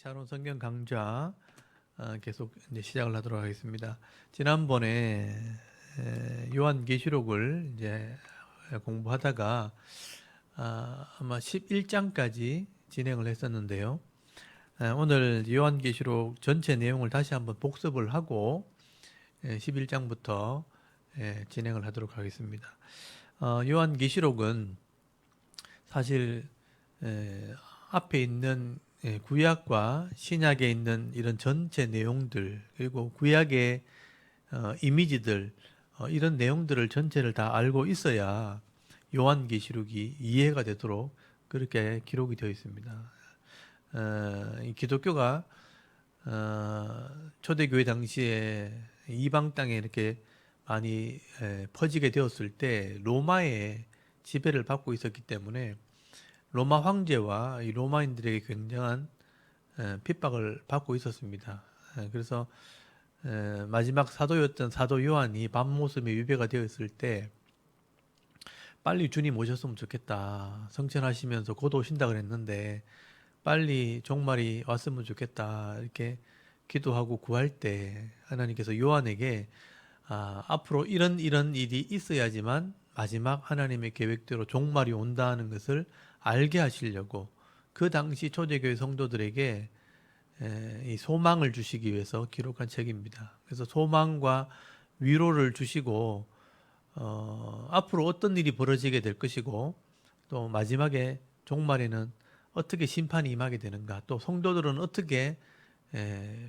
샤론 성경 강좌 계속 이제 시작을 하도록 하겠습니다. 지난번에 요한계시록을 이제 공부하다가 아마 11장까지 진행을 했었는데요. 오늘 요한계시록 전체 내용을 다시 한번 복습을 하고 11장부터 진행을 하도록 하겠습니다. 요한계시록은 사실 앞에 있는 구약과 신약에 있는 이런 전체 내용들, 그리고 구약의 이미지들, 이런 내용들을 전체를 다 알고 있어야 요한계시록이 이해가 되도록 그렇게 기록이 되어 있습니다. 이 기독교가 초대교회 당시에 이방 땅에 이렇게 많이 퍼지게 되었을 때 로마의 지배를 받고 있었기 때문에 로마 황제와 이 로마인들에게 굉장한 핍박을 받고 있었습니다. 그래서 마지막 사도였던 사도 요한이 밤모습에 유배가 되어 있을 때 빨리 주님 오셨으면 좋겠다. 성천하시면서 곧 오신다 그랬는데 빨리 종말이 왔으면 좋겠다. 이렇게 기도하고 구할 때 하나님께서 요한에게 앞으로 이런 일이 있어야지만 마지막 하나님의 계획대로 종말이 온다는 것을 알게 하시려고 그 당시 초대교회 성도들에게 이 소망을 주시기 위해서 기록한 책입니다. 그래서 소망과 위로를 주시고 앞으로 어떤 일이 벌어지게 될 것이고 또 마지막에 종말에는 어떻게 심판이 임하게 되는가, 또 성도들은 어떻게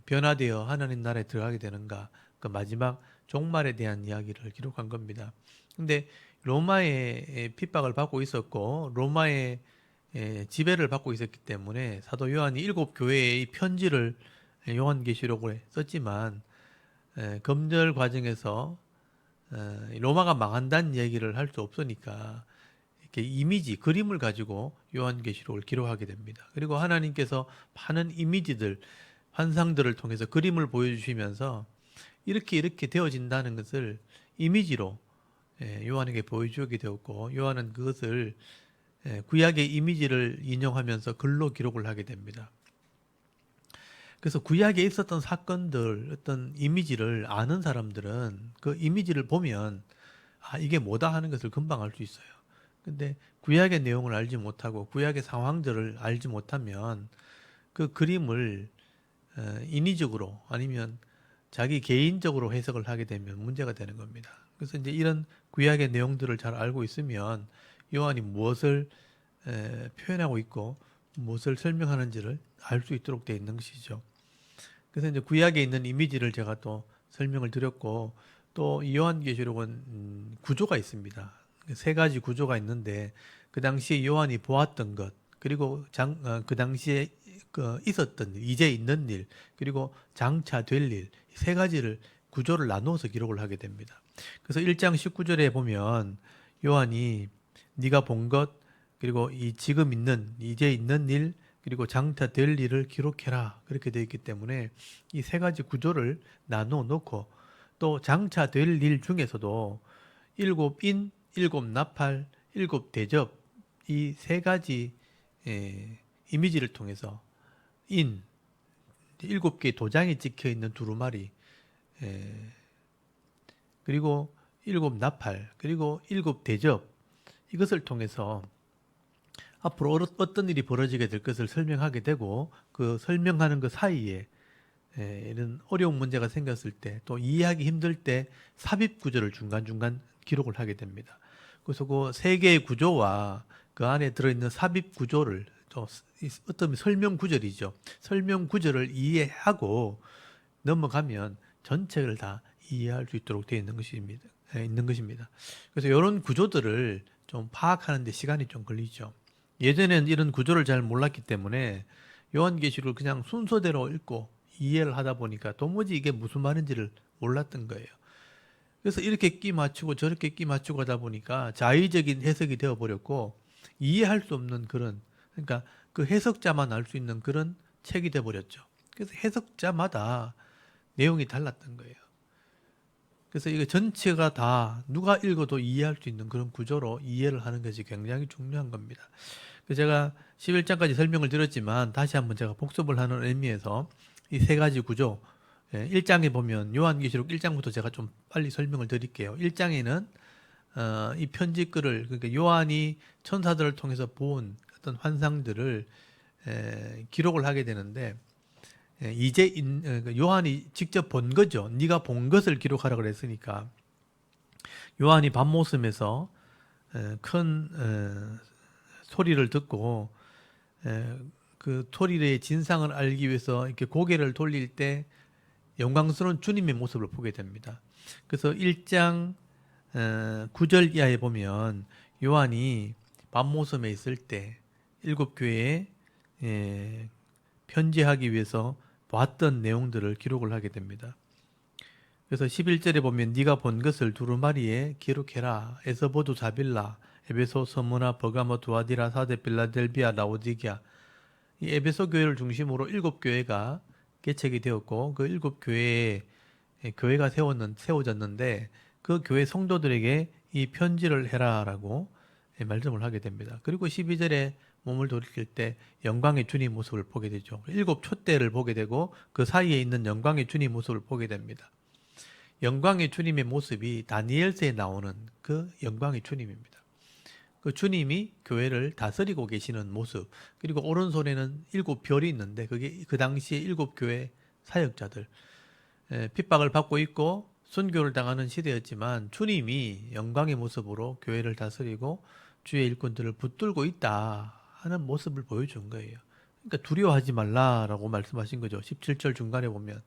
변화되어 하나님 나라에 들어가게 되는가, 그 마지막 종말에 대한 이야기를 기록한 겁니다. 근데 로마의 핍박을 받고 있었고 로마의 지배를 받고 있었기 때문에 사도 요한이 7교회의 편지를 요한계시록에 썼지만 검열 과정에서 로마가 망한다는 얘기를 할 수 없으니까 이렇게 이미지, 그림을 가지고 요한계시록을 기록하게 됩니다. 그리고 하나님께서 많은 이미지들, 환상들을 통해서 그림을 보여주시면서 이렇게 되어진다는 것을 이미지로 요한에게 보여주게 되었고 요한은 그것을 구약의 이미지를 인용하면서 글로 기록을 하게 됩니다. 그래서 구약에 있었던 사건들, 어떤 이미지를 아는 사람들은 그 이미지를 보면 이게 뭐다 하는 것을 금방 알 수 있어요. 근데 구약의 내용을 알지 못하고 구약의 상황들을 알지 못하면 그 그림을 인위적으로 아니면 자기 개인적으로 해석을 하게 되면 문제가 되는 겁니다. 그래서 이제 이런 구약의 내용들을 잘 알고 있으면 요한이 무엇을 표현하고 있고 무엇을 설명하는지를 알 수 있도록 되어 있는 것이죠. 그래서 이제 구약에 있는 이미지를 제가 또 설명을 드렸고 또 요한계시록은 구조가 있습니다. 세 가지 구조가 있는데 그 당시에 요한이 보았던 것 그리고 그 당시에 있었던 일, 이제 있는 일 그리고 장차 될 일 세 가지를 구조를 나누어서 기록을 하게 됩니다. 그래서 1장 19절에 보면 요한이 네가 본 것 그리고 이 지금 있는 이제 있는 일 그리고 장차 될 일을 기록해라 그렇게 되어 있기 때문에 이 세 가지 구조를 나누어 놓고 또 장차 될 일 중에서도 일곱 인, 일곱 나팔, 일곱 대접 이 세 가지 이미지를 통해서 인, 7개의 도장이 찍혀 있는 두루마리 그리고 일곱 나팔 그리고 일곱 대접 이것을 통해서 앞으로 어떤 일이 벌어지게 될 것을 설명하게 되고 그 설명하는 그 사이에 이런 어려운 문제가 생겼을 때 또 이해하기 힘들 때 삽입 구조를 중간중간 기록을 하게 됩니다. 그래서 그 세 개의 구조와 그 안에 들어있는 삽입 구조를 또 어떤 설명 구절이죠. 설명 구절을 이해하고 넘어가면 전체를 다 이해할 수 있도록 되어 있는 것입니다. 그래서 이런 구조들을 좀 파악하는 데 시간이 좀 걸리죠. 예전에는 이런 구조를 잘 몰랐기 때문에 요한계시록을 그냥 순서대로 읽고 이해를 하다 보니까 도무지 이게 무슨 말인지를 몰랐던 거예요. 그래서 이렇게 끼 맞추고 저렇게 끼 맞추고 하다 보니까 자의적인 해석이 되어버렸고 이해할 수 없는 그런 그러니까 그 해석자만 알 수 있는 그런 책이 되어버렸죠. 그래서 해석자마다 내용이 달랐던 거예요. 그래서 이게 전체가 다 누가 읽어도 이해할 수 있는 그런 구조로 이해를 하는 것이 굉장히 중요한 겁니다. 그래서 제가 11장까지 설명을 드렸지만 다시 한번 제가 복습을 하는 의미에서 이 세 가지 구조, 1장에 보면 요한계시록 1장부터 제가 좀 빨리 설명을 드릴게요. 1장에는 이 편지글을, 그러니까 요한이 천사들을 통해서 본 어떤 환상들을 기록을 하게 되는데, 요한이 직접 본 거죠. 네가 본 것을 기록하라 그랬으니까 요한이 밤모섬에서 큰 소리를 듣고 그 소리의 진상을 알기 위해서 이렇게 고개를 돌릴 때 영광스러운 주님의 모습을 보게 됩니다. 그래서 1장 9절 이하에 보면 요한이 밤모섬에 있을 때 일곱 교회에 편지하기 위해서 봤던 내용들을 기록을 하게 됩니다. 그래서 11절에 보면 네가 본 것을 두루마리에 기록해라. 에서보두 자빌라, 에베소, 서무나, 버가모, 두아디라, 사데, 빌라델비아, 라오디게아. 이 에베소 교회를 중심으로 일곱 교회가 개척이 되었고 그 일곱 교회에 교회가 세워졌는데 그 교회 성도들에게 이 편지를 해라라고 말씀을 하게 됩니다. 그리고 12절에 몸을 돌이킬 때 영광의 주님 모습을 보게 되죠. 일곱 촛대를 보게 되고 그 사이에 있는 영광의 주님 모습을 보게 됩니다. 영광의 주님의 모습이 다니엘서에 나오는 그 영광의 주님입니다. 그 주님이 교회를 다스리고 계시는 모습, 그리고 오른손에는 일곱 별이 있는데 그게 그 당시에 일곱 교회 사역자들, 핍박을 받고 있고 순교를 당하는 시대였지만 주님이 영광의 모습으로 교회를 다스리고 주의 일꾼들을 붙들고 있다 하는 모습을 보여준 거예요. 그러니까 두려워하지 말라라고 말씀하신 거죠. 17절 중간에 보면.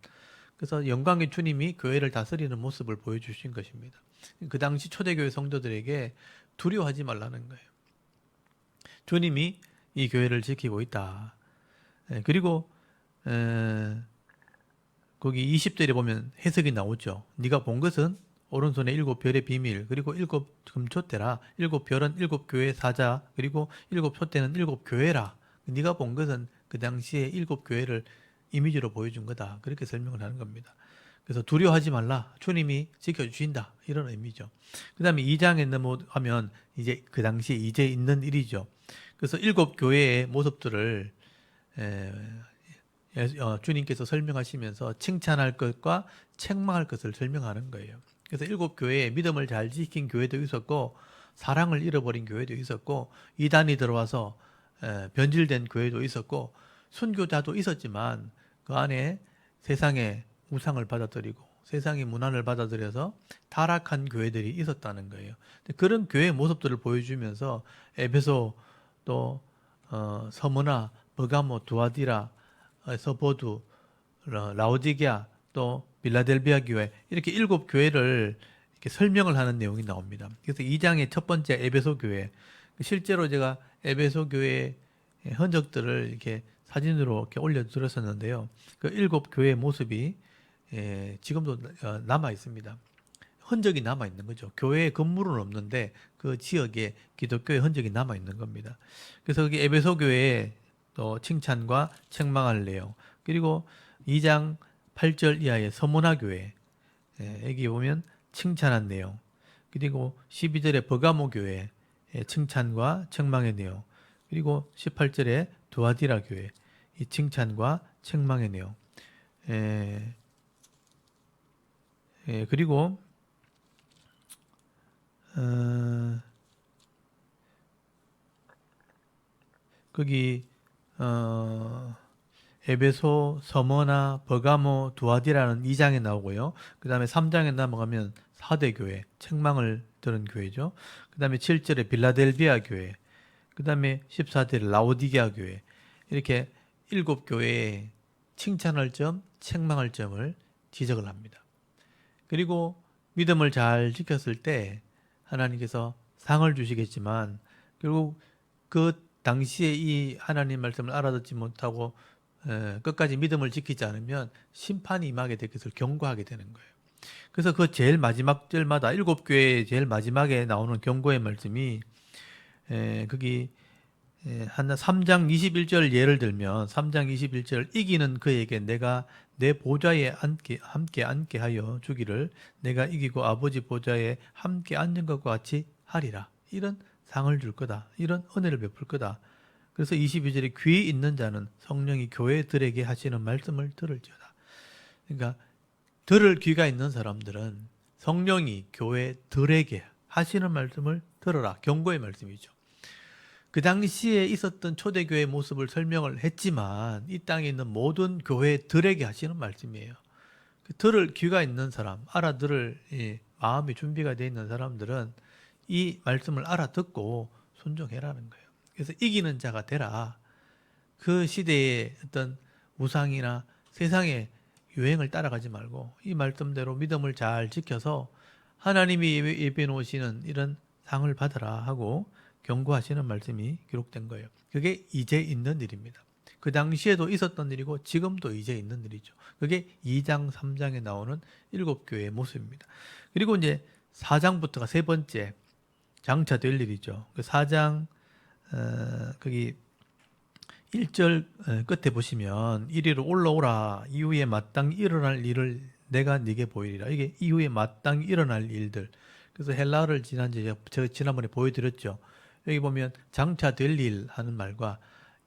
그래서 영광의 주님이 교회를 다스리는 모습을 보여주신 것입니다. 그 당시 초대교회 성도들에게 두려워하지 말라는 거예요. 주님이 이 교회를 지키고 있다. 그리고 거기 20절에 보면 해석이 나오죠. 네가 본 것은 오른손에 일곱 별의 비밀, 그리고 일곱 금촛대라. 일곱 별은 일곱 교회 사자, 그리고 일곱 촛대는 일곱 교회라. 네가 본 것은 그 당시에 일곱 교회를 이미지로 보여준 거다. 그렇게 설명을 하는 겁니다. 그래서 두려워하지 말라. 주님이 지켜주신다. 이런 의미죠. 그 다음에 2장에 넘어가면 이제 그 당시에 이제 있는 일이죠. 그래서 일곱 교회의 모습들을 주님께서 설명하시면서 칭찬할 것과 책망할 것을 설명하는 거예요. 그래서 일곱 교회에 믿음을 잘 지킨 교회도 있었고 사랑을 잃어버린 교회도 있었고 이단이 들어와서 변질된 교회도 있었고 순교자도 있었지만 그 안에 세상의 우상을 받아들이고 세상의 문화를 받아들여서 타락한 교회들이 있었다는 거예요. 그런 교회의 모습들을 보여주면서 에베소 또 서머나, 버가모, 두아디라, 서보두, 라오디게아, 또 빌라델비아 교회 이렇게 일곱 교회를 이렇게 설명을 하는 내용이 나옵니다. 그래서 2장의 첫 번째 에베소 교회, 실제로 제가 에베소 교회의 흔적들을 이렇게 사진으로 이렇게 올려드렸었는데요. 그 일곱 교회의 모습이 지금도 남아 있습니다. 흔적이 남아 있는 거죠. 교회에 건물은 없는데 그 지역에 기독교의 흔적이 남아 있는 겁니다. 그래서 여기 에베소 교회에 또 칭찬과 책망할 내용, 그리고 2장 8절 이하의 서문화 교회 여기 보면 칭찬한 내용, 그리고 12절에 버가모 교회 칭찬과 책망의 내용, 그리고 18절에 두아디라 교회 이 칭찬과 책망의 내용, 그리고 거기 에베소, 서머나, 버가모, 두아디라는 2장에 나오고요. 그 다음에 3장에 넘어가면 사대 교회, 책망을 들은 교회죠. 그 다음에 7절에 빌라델비아 교회, 그 다음에 14절에 라오디게아 교회, 이렇게 일곱 교회에 칭찬할 점, 책망할 점을 지적을 합니다. 그리고 믿음을 잘 지켰을 때 하나님께서 상을 주시겠지만 결국 그 당시에 이 하나님 말씀을 알아듣지 못하고 끝까지 믿음을 지키지 않으면 심판이 임하게 될 것을 경고하게 되는 거예요. 그래서 그 제일 마지막 절마다 일곱 교회의 제일 마지막에 나오는 경고의 말씀이 거기 한 3장 21절 예를 들면 3장 21절 이기는 그에게 내가 내 보좌에 함께 앉게 하여 주기를 내가 이기고 아버지 보좌에 함께 앉은 것과 같이 하리라. 이런 상을 줄 거다. 이런 은혜를 베풀 거다. 그래서 22절에 귀 있는 자는 성령이 교회들에게 하시는 말씀을 들을지어다. 그러니까 들을 귀가 있는 사람들은 성령이 교회들에게 하시는 말씀을 들어라. 경고의 말씀이죠. 그 당시에 있었던 초대교회의 모습을 설명을 했지만 이 땅에 있는 모든 교회들에게 하시는 말씀이에요. 들을 귀가 있는 사람, 알아들을 마음이 준비가 되어 있는 사람들은 이 말씀을 알아듣고 순종해라는 거예요. 그래서 이기는 자가 되라. 그 시대의 어떤 우상이나 세상의 유행을 따라가지 말고 이 말씀대로 믿음을 잘 지켜서 하나님이 예비해 놓으시는 이런 상을 받으라 하고 경고하시는 말씀이 기록된 거예요. 그게 이제 있는 일입니다. 그 당시에도 있었던 일이고 지금도 이제 있는 일이죠. 그게 2장, 3장에 나오는 7교회의 모습입니다. 그리고 이제 4장부터가 세 번째 장차 될 일이죠. 그 4장 거기 1절 끝에 보시면 이리로 올라오라. 이후에 마땅히 일어날 일을 내가 네게 보이리라. 이게 이후에 마땅히 일어날 일들. 그래서 헬라어를 제가 지난번에 보여드렸죠. 여기 보면 장차 될 일 하는 말과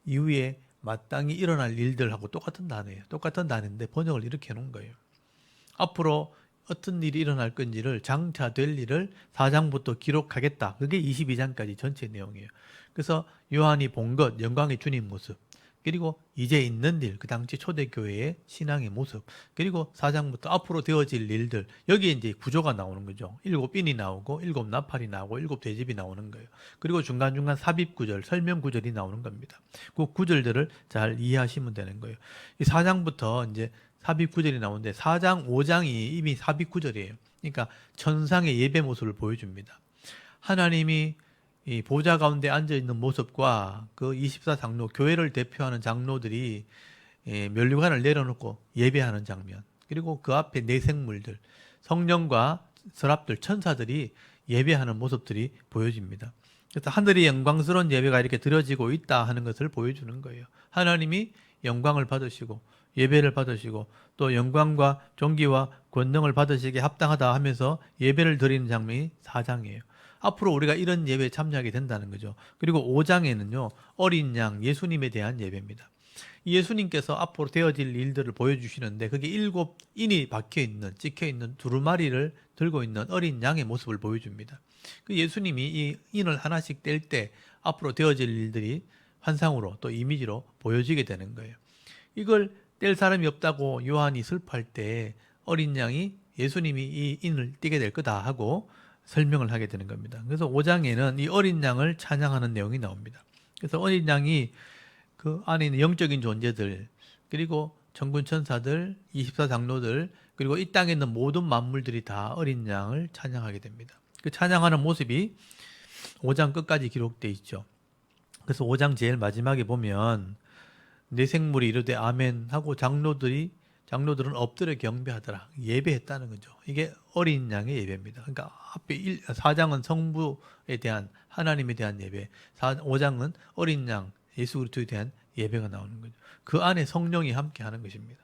이후에 마땅히 일어날 일들하고 똑같은 단어예요. 똑같은 단어인데 번역을 이렇게 해놓은 거예요. 앞으로 어떤 일이 일어날 건지를 장차 될 일을 4장부터 기록하겠다. 그게 22장까지 전체 내용이에요. 그래서 요한이 본 것, 영광의 주님 모습, 그리고 이제 있는 일, 그 당시 초대교회의 신앙의 모습, 그리고 4장부터 앞으로 되어질 일들, 여기에 이제 구조가 나오는 거죠. 7인이 나오고 7나팔이 나오고 7대집이 나오는 거예요. 그리고 중간중간 삽입 구절, 설명 구절이 나오는 겁니다. 그 구절들을 잘 이해하시면 되는 거예요. 이 4장부터 이제 삽입 구절이 나오는데 4장, 5장이 이미 삽입 구절이에요. 그러니까 천상의 예배 모습을 보여줍니다. 하나님이 이 보좌 가운데 앉아 있는 모습과 그 24장로 교회를 대표하는 장로들이 면류관을 내려놓고 예배하는 장면, 그리고 그 앞에 내생물들, 성령과 서랍들, 천사들이 예배하는 모습들이 보여집니다. 그래서 하늘이 영광스러운 예배가 이렇게 드려지고 있다 하는 것을 보여주는 거예요. 하나님이 영광을 받으시고 예배를 받으시고 또 영광과 존귀와 권능을 받으시기에 합당하다 하면서 예배를 드리는 장면이 4장이에요. 앞으로 우리가 이런 예배에 참여하게 된다는 거죠. 그리고 5장에는요, 어린 양 예수님에 대한 예배입니다. 예수님께서 앞으로 되어질 일들을 보여주시는데 그게 7인이 박혀있는, 찍혀있는 두루마리를 들고 있는 어린 양의 모습을 보여줍니다. 그 예수님이 이 인을 하나씩 뗄 때 앞으로 되어질 일들이 환상으로 또 이미지로 보여지게 되는 거예요. 이걸 뗄 사람이 없다고 요한이 슬퍼할 때 어린 양이 예수님이 이 인을 떼게 될 거다 하고 설명을 하게 되는 겁니다. 그래서 5장에는 이 어린 양을 찬양하는 내용이 나옵니다. 그래서 어린 양이 그 안에 있는 영적인 존재들, 그리고 천군 천사들, 24장로들, 그리고 이 땅에 있는 모든 만물들이 다 어린 양을 찬양하게 됩니다. 그 찬양하는 모습이 5장 끝까지 기록되어 있죠. 그래서 5장 제일 마지막에 보면 내 생물이 이르되 아멘 하고 장로들은 엎드려 경배하더라. 예배했다는 거죠. 이게 어린 양의 예배입니다. 그러니까 앞에 4장은 성부에 대한 하나님에 대한 예배, 5장은 어린 양 예수 그리스도에 대한 예배가 나오는 거죠. 그 안에 성령이 함께 하는 것입니다.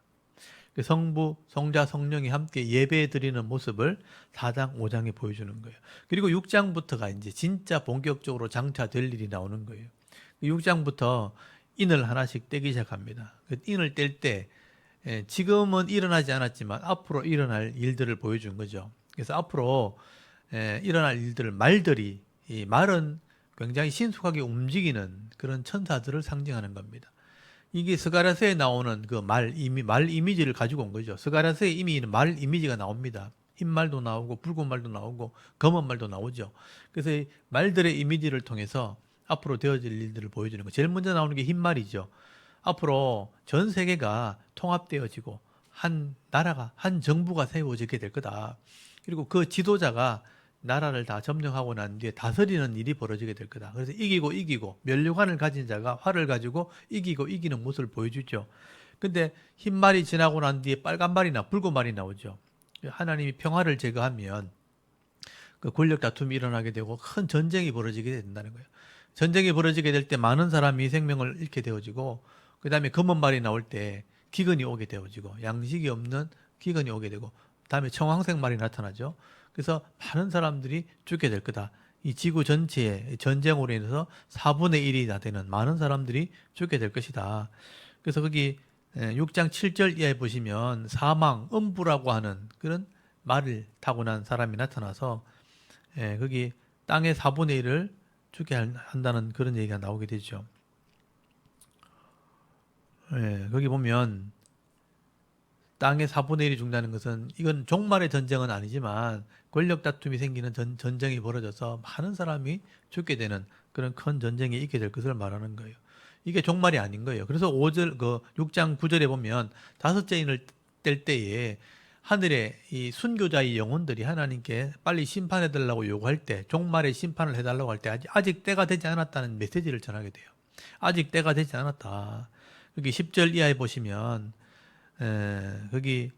성부, 성자, 성령이 함께 예배 드리는 모습을 4장, 5장에 보여주는 거예요. 그리고 6장부터가 이제 진짜 본격적으로 장차될 일이 나오는 거예요. 6장부터 인을 하나씩 떼기 시작합니다. 인을 뗄 때 지금은 일어나지 않았지만 앞으로 일어날 일들을 보여준 거죠. 그래서 앞으로 일어날 일들을 말들이, 이 말은 굉장히 신속하게 움직이는 그런 천사들을 상징하는 겁니다. 이게 스가랴서에 나오는 그 말 이미지를 가지고 온 거죠. 스가랴서에 이미 말 이미지가 나옵니다. 흰 말도 나오고 붉은 말도 나오고 검은 말도 나오죠. 그래서 이 말들의 이미지를 통해서 앞으로 되어질 일들을 보여주는 거. 제일 먼저 나오는 게 흰 말이죠. 앞으로 전 세계가 통합되어지고 한 나라가, 한 정부가 세워지게 될 거다. 그리고 그 지도자가 나라를 다 점령하고 난 뒤에 다스리는 일이 벌어지게 될 거다. 그래서 이기고 면류관을 가진 자가 활을 가지고 이기는 모습을 보여주죠. 근데 흰 말이 지나고 난 뒤에 빨간 말이나 붉은 말이 나오죠. 하나님이 평화를 제거하면 그 권력 다툼이 일어나게 되고 큰 전쟁이 벌어지게 된다는 거예요. 전쟁이 벌어지게 될 때 많은 사람이 생명을 잃게 되어지고, 그 다음에 검은 말이 나올 때 기근이 오게 되어지고, 양식이 없는 기근이 오게 되고, 다음에 청황색 말이 나타나죠. 그래서 많은 사람들이 죽게 될 거다. 이 지구 전체의 전쟁으로 인해서 4분의 1이 되는 많은 사람들이 죽게 될 것이다. 그래서 거기 6장 7절 이하에 보시면 사망, 음부라고 하는 그런 말을 타고 난 사람이 나타나서 거기 땅의 4분의 1을 죽게 한다는 그런 얘기가 나오게 되죠. 거기 보면 땅의 4분의 1이 죽는다는 것은 이건 종말의 전쟁은 아니지만 권력 다툼이 생기는 전쟁이 벌어져서 많은 사람이 죽게 되는 그런 큰 전쟁이 있게 될 것을 말하는 거예요. 이게 종말이 아닌 거예요. 그래서 5절, 6장 9절에 보면 다섯째 인을 뗄 때에 하늘의 이 순교자의 영혼들이 하나님께 빨리 심판해 달라고 요구할 때, 종말의 심판을 해달라고 할 때 아직 때가 되지 않았다는 메시지를 전하게 돼요. 아직 때가 되지 않았다. 여기 10절 이하에 보시면 거기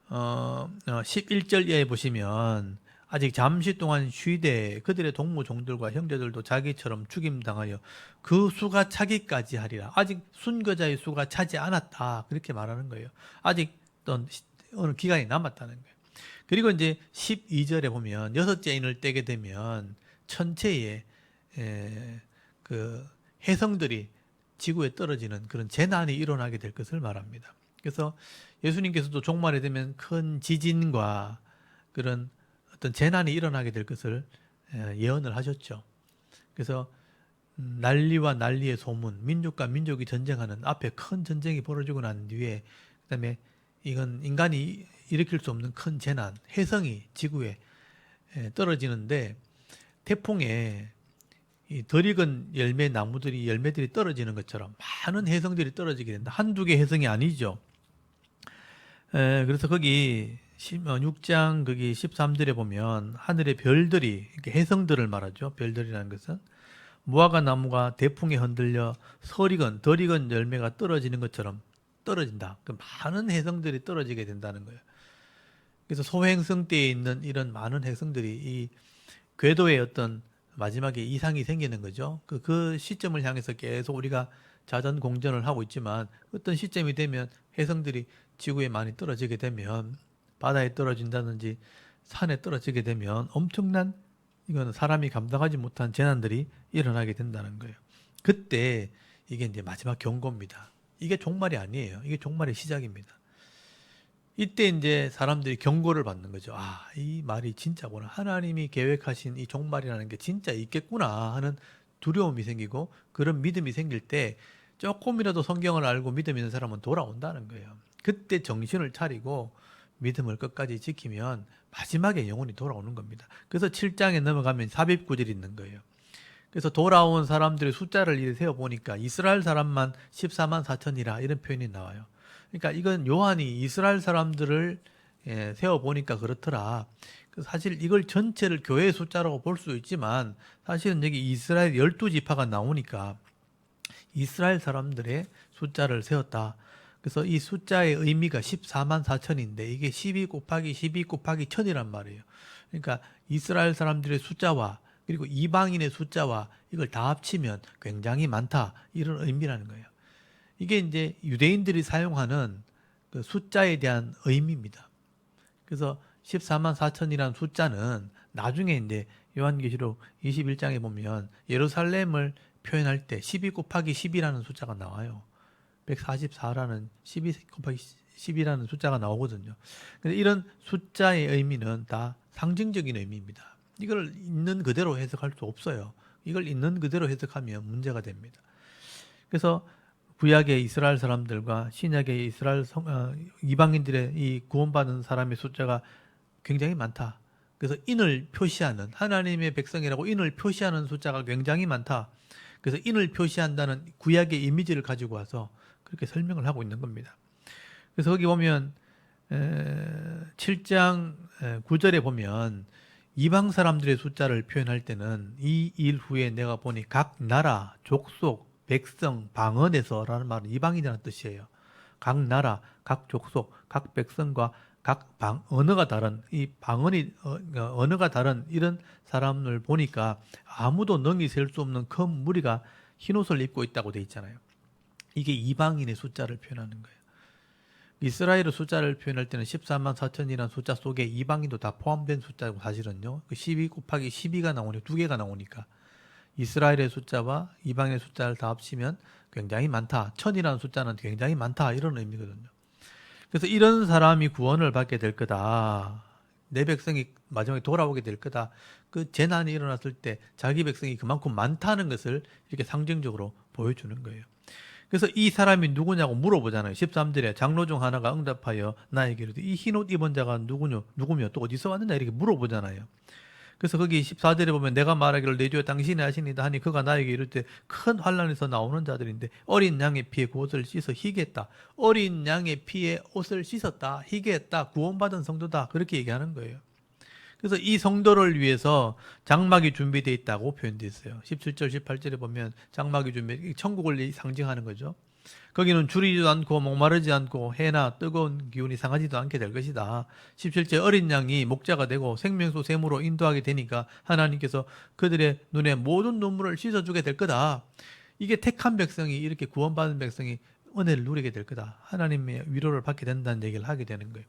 11절 이하에 보시면 아직 잠시 동안 쉬되 그들의 동무종들과 형제들도 자기처럼 죽임당하여 그 수가 차기까지 하리라. 아직 순교자의 수가 차지 않았다. 그렇게 말하는 거예요. 아직 어느 기간이 남았다는 거예요. 그리고 이제 12절에 보면 여섯째 인을 떼게 되면 천체에 그 해성들이 지구에 떨어지는 그런 재난이 일어나게 될 것을 말합니다. 그래서 예수님께서도 종말에 되면 큰 지진과 그런 어떤 재난이 일어나게 될 것을 예언을 하셨죠. 그래서 난리와 난리의 소문, 민족과 민족이 전쟁하는 앞에 큰 전쟁이 벌어지고 난 뒤에 그다음에 이건 인간이 일으킬 수 없는 큰 재난, 해성이 지구에 떨어지는데 태풍에 이 덜 익은 열매 나무들이 열매들이 떨어지는 것처럼 많은 해성들이 떨어지게 된다. 한두 개 해성이 아니죠. 그래서 거기 6장 거기 13절에 보면 하늘의 별들이 이렇게 해성들을 말하죠. 별들이라는 것은 무화과 나무가 대풍에 흔들려 덜 익은 열매가 떨어지는 것처럼 떨어진다. 그 많은 해성들이 떨어지게 된다는 거예요. 그래서 소행성 때에 있는 이런 많은 해성들이 이 궤도의 어떤 마지막에 이상이 생기는 거죠. 그 시점을 향해서 계속 우리가 자전 공전을 하고 있지만 어떤 시점이 되면 해성들이 지구에 많이 떨어지게 되면 바다에 떨어진다든지 산에 떨어지게 되면 엄청난 이거는 사람이 감당하지 못한 재난들이 일어나게 된다는 거예요. 그때 이게 이제 마지막 경고입니다. 이게 종말이 아니에요. 이게 종말의 시작입니다. 이때 이제 사람들이 경고를 받는 거죠. 아, 이 말이 진짜구나. 하나님이 계획하신 이 종말이라는 게 진짜 있겠구나 하는 두려움이 생기고 그런 믿음이 생길 때 조금이라도 성경을 알고 믿음 있는 사람은 돌아온다는 거예요. 그때 정신을 차리고 믿음을 끝까지 지키면 마지막에 영혼이 돌아오는 겁니다. 그래서 7장에 넘어가면 삽입구절이 있는 거예요. 그래서 돌아온 사람들의 숫자를 세어보니까 이스라엘 사람만 14만 4천이라 이런 표현이 나와요. 그러니까 이건 요한이 이스라엘 사람들을 세어보니까 그렇더라. 사실 이걸 전체를 교회의 숫자라고 볼 수 있지만 사실은 여기 이스라엘 12지파가 나오니까 이스라엘 사람들의 숫자를 세웠다. 그래서 이 숫자의 의미가 14만 4천인데 이게 12 곱하기 12 곱하기 1000이란 말이에요. 그러니까 이스라엘 사람들의 숫자와 그리고 이방인의 숫자와 이걸 다 합치면 굉장히 많다. 이런 의미라는 거예요. 이게 이제 유대인들이 사용하는 그 숫자에 대한 의미입니다. 그래서 14만 4천이라는 숫자는 나중에 이제 요한계시록 21장에 보면 예루살렘을 표현할 때 12 곱하기 10이라는 숫자가 나와요. 144라는 12 곱하기 10이라는 숫자가 나오거든요. 근데 이런 숫자의 의미는 다 상징적인 의미입니다. 이걸 있는 그대로 해석할 수 없어요. 이걸 있는 그대로 해석하면 문제가 됩니다. 그래서 구약의 이스라엘 사람들과 신약의 이스라엘 이방인들의 이 구원받은 사람의 숫자가 굉장히 많다. 그래서 인을 표시하는 하나님의 백성이라고 인을 표시하는 숫자가 굉장히 많다. 그래서 인을 표시한다는 구약의 이미지를 가지고 와서 그렇게 설명을 하고 있는 겁니다. 그래서 거기 보면 7장 9절에 보면 이방 사람들의 숫자를 표현할 때는 이 일 후에 내가 보니 각 나라, 족속, 백성, 방언에서라는 말은 이방인이라는 뜻이에요. 각 나라, 각 족속, 각 백성과 언어가 다른 이 방언이 언어가 다른 이런 사람을 보니까 아무도 능히 셀 수 없는 큰 무리가 흰 옷을 입고 있다고 돼 있잖아요. 이게 이방인의 숫자를 표현하는 거예요. 이스라엘의 숫자를 표현할 때는 14만 4천이라는 숫자 속에 이방인도 다 포함된 숫자고 사실은요. 12 곱하기 12가 나오니 두 개가 나오니까 이스라엘의 숫자와 이방인의 숫자를 다 합치면 굉장히 많다. 1000이라는 숫자는 굉장히 많다. 이런 의미거든요. 그래서 이런 사람이 구원을 받게 될 거다. 내 백성이 마지막에 돌아오게 될 거다. 그 재난이 일어났을 때 자기 백성이 그만큼 많다는 것을 이렇게 상징적으로 보여주는 거예요. 그래서 이 사람이 누구냐고 물어보잖아요. 13절에 장로 중 하나가 응답하여 나에게 이르되 이 흰옷 입은 자가 누구며 또 어디서 왔느냐 이렇게 물어보잖아요. 그래서 거기 14절에 보면 내가 말하기를 내 주여 당신이 하시니다 하니 그가 나에게 이를 때 큰 환란에서 나오는 자들인데 어린 양의 피에 그 옷을 씻어 희게했다. 어린 양의 피에 옷을 씻었다. 희게했다. 구원받은 성도다. 그렇게 얘기하는 거예요. 그래서 이 성도를 위해서 장막이 준비되어 있다고 표현되어 있어요. 17절, 18절에 보면 장막이 천국을 상징하는 거죠. 거기는 줄이지도 않고 목마르지 않고 해나 뜨거운 기운이 상하지도 않게 될 것이다. 17절 어린 양이 목자가 되고 생명수 샘으로 인도하게 되니까 하나님께서 그들의 눈에 모든 눈물을 씻어주게 될 거다. 이게 택한 백성이 이렇게 구원받은 백성이 은혜를 누리게 될 거다. 하나님의 위로를 받게 된다는 얘기를 하게 되는 거예요.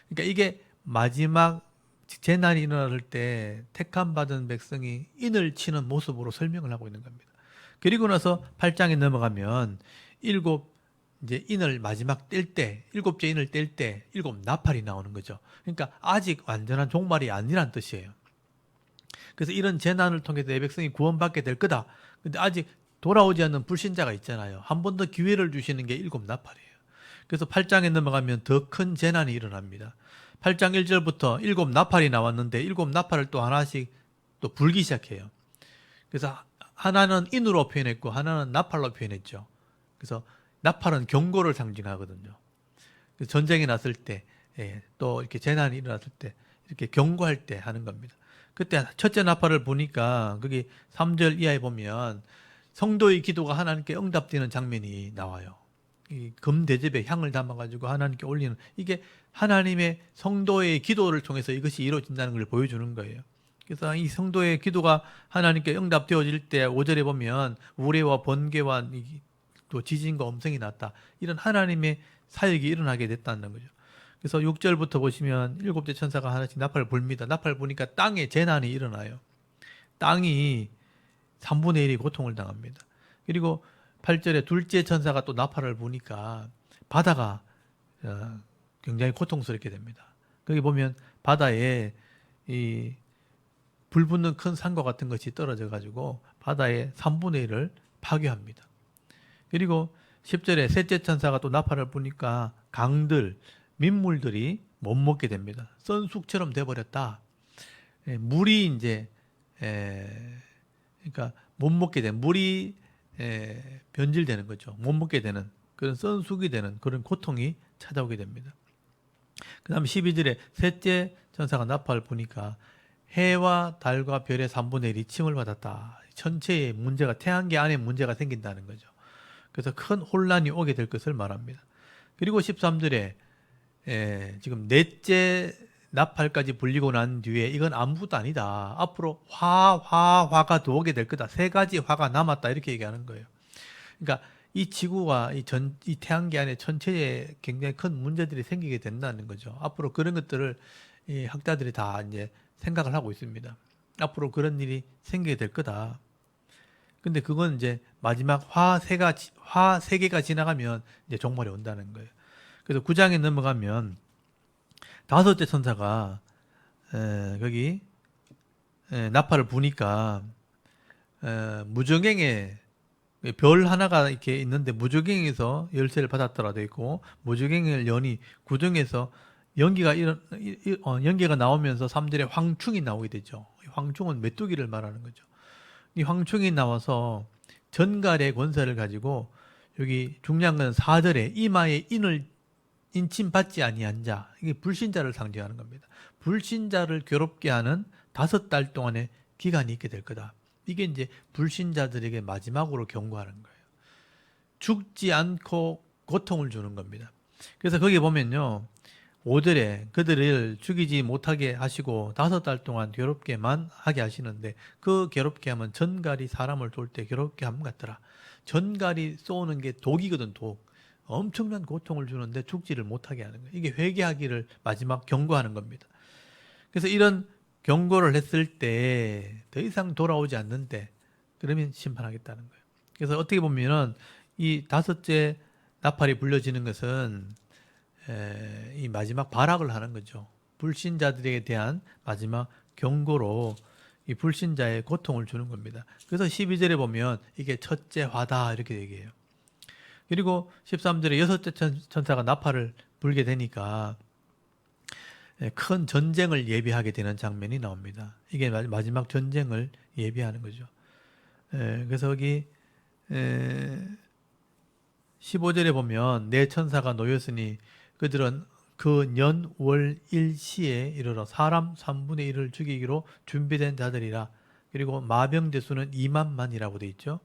그러니까 이게 마지막 재난이 일어날 때 택함 받은 백성이 인을 치는 모습으로 설명을 하고 있는 겁니다. 그리고 나서 8장에 넘어가면 이제 인을 마지막 뗄 때, 일곱째 인을 뗄 때 일곱 나팔이 나오는 거죠. 그러니까 아직 완전한 종말이 아니란 뜻이에요. 그래서 이런 재난을 통해서 내 백성이 구원받게 될 거다. 근데 아직 돌아오지 않는 불신자가 있잖아요. 한 번 더 기회를 주시는 게 일곱 나팔이에요. 그래서 8장에 넘어가면 더 큰 재난이 일어납니다. 8장 1절부터 일곱 나팔이 나왔는데 일곱 나팔을 또 하나씩 또 불기 시작해요. 그래서 하나는 인으로 표현했고 하나는 나팔로 표현했죠. 그래서 나팔은 경고를 상징하거든요. 전쟁이 났을 때, 또 이렇게 재난이 일어났을 때, 이렇게 경고할 때 하는 겁니다. 그때 첫째 나팔을 보니까 거기 3절 이하에 보면 성도의 기도가 하나님께 응답되는 장면이 나와요. 이 금대접에 향을 담아가지고 하나님께 올리는 이게 하나님의 성도의 기도를 통해서 이것이 이루어진다는 걸 보여주는 거예요. 그래서 이 성도의 기도가 하나님께 응답되어질 때 5절에 보면 우레와 번개와 또 지진과 음성이 났다. 이런 하나님의 사역이 일어나게 됐다는 거죠. 그래서 6절부터 보시면 일곱째 천사가 하나씩 나팔을 불니다. 나팔을 부니까 땅에 재난이 일어나요. 땅이 3분의 1이 고통을 당합니다. 그리고 8절에 둘째 천사가 또 나팔을 부니까 바다가 굉장히 고통스럽게 됩니다. 거기 보면 바다에 이 불 붙는 큰 산과 같은 것이 떨어져 가지고 바다의 3분의 1을 파괴합니다. 그리고 10절에 셋째 천사가 또 나팔을 부니까 강들, 민물들이 못 먹게 됩니다. 썬쑥처럼 돼버렸다. 물이 이제 그러니까 못 먹게 된 물이 변질되는 거죠. 못 먹게 되는 그런 썬쑥이 되는 그런 고통이 찾아오게 됩니다. 그 다음에 12절에 셋째 천사가 나팔을 부니까 해와 달과 별의 3분의 1이 침을 받았다. 전체의 문제가 태양계 안에 문제가 생긴다는 거죠. 그래서 큰 혼란이 오게 될 것을 말합니다. 그리고 13절에 지금 넷째 나팔까지 불리고 난 뒤에 이건 아무것도 아니다. 앞으로 화가 더 오게 될 거다. 세 가지 화가 남았다. 이렇게 얘기하는 거예요. 그러니까 이 지구와 이 태양계 안에 전체에 굉장히 큰 문제들이 생기게 된다는 거죠. 앞으로 그런 것들을 이 학자들이 다 이제 생각을 하고 있습니다. 앞으로 그런 일이 생기게 될 거다. 근데 그건 이제 마지막 화 세 개가 지나가면 이제 종말이 온다는 거예요. 그래서 9장에 넘어가면 다섯째 천사가 거기 나팔을 부니까 무저갱에 별 하나가 이렇게 있는데 무저갱에서 열쇠를 받았더라 돼 있고 무저갱을 여니 구덩에서 연기가 나오면서 3절에 황충이 나오게 되죠. 황충은 메뚜기를 말하는 거죠. 이 황충이 나와서 전갈의 권세를 가지고 여기 중요한 건 4절에 이마에 인침받지 아니한 자, 이게 불신자를 상징하는 겁니다. 불신자를 괴롭게 하는 5달 동안의 기간이 있게 될 거다. 이게 이제 불신자들에게 마지막으로 경고하는 거예요. 죽지 않고 고통을 주는 겁니다. 그래서 거기 보면요. 5절에 그들을 죽이지 못하게 하시고 5달 동안 괴롭게만 하게 하시는데 그 괴롭게 하면 전갈이 사람을 쏠 때 괴롭게 함 같더라. 전갈이 쏘는 게 독이거든, 독. 엄청난 고통을 주는데 죽지를 못하게 하는 거예요. 이게 회개하기를 마지막 경고하는 겁니다. 그래서 이런 경고를 했을 때 더 이상 돌아오지 않는데 그러면 심판하겠다는 거예요. 그래서 어떻게 보면은 이 5째 나팔이 불려지는 것은 이 마지막 발악을 하는 거죠. 불신자들에 대한 마지막 경고로 이 불신자의 고통을 주는 겁니다. 그래서 12절에 보면 이게 첫째 화다 이렇게 얘기해요. 그리고 13절에 여섯째 천사가 나팔을 불게 되니까 큰 전쟁을 예비하게 되는 장면이 나옵니다. 이게 마지막 전쟁을 예비하는 거죠. 그래서 여기 15절에 보면 네 천사가 놓였으니 그들은 그 년, 월, 일시에 이르러 사람 3분의 1을 죽이기로 준비된 자들이라. 그리고 마병대 수는 2만만이라고 돼 있죠.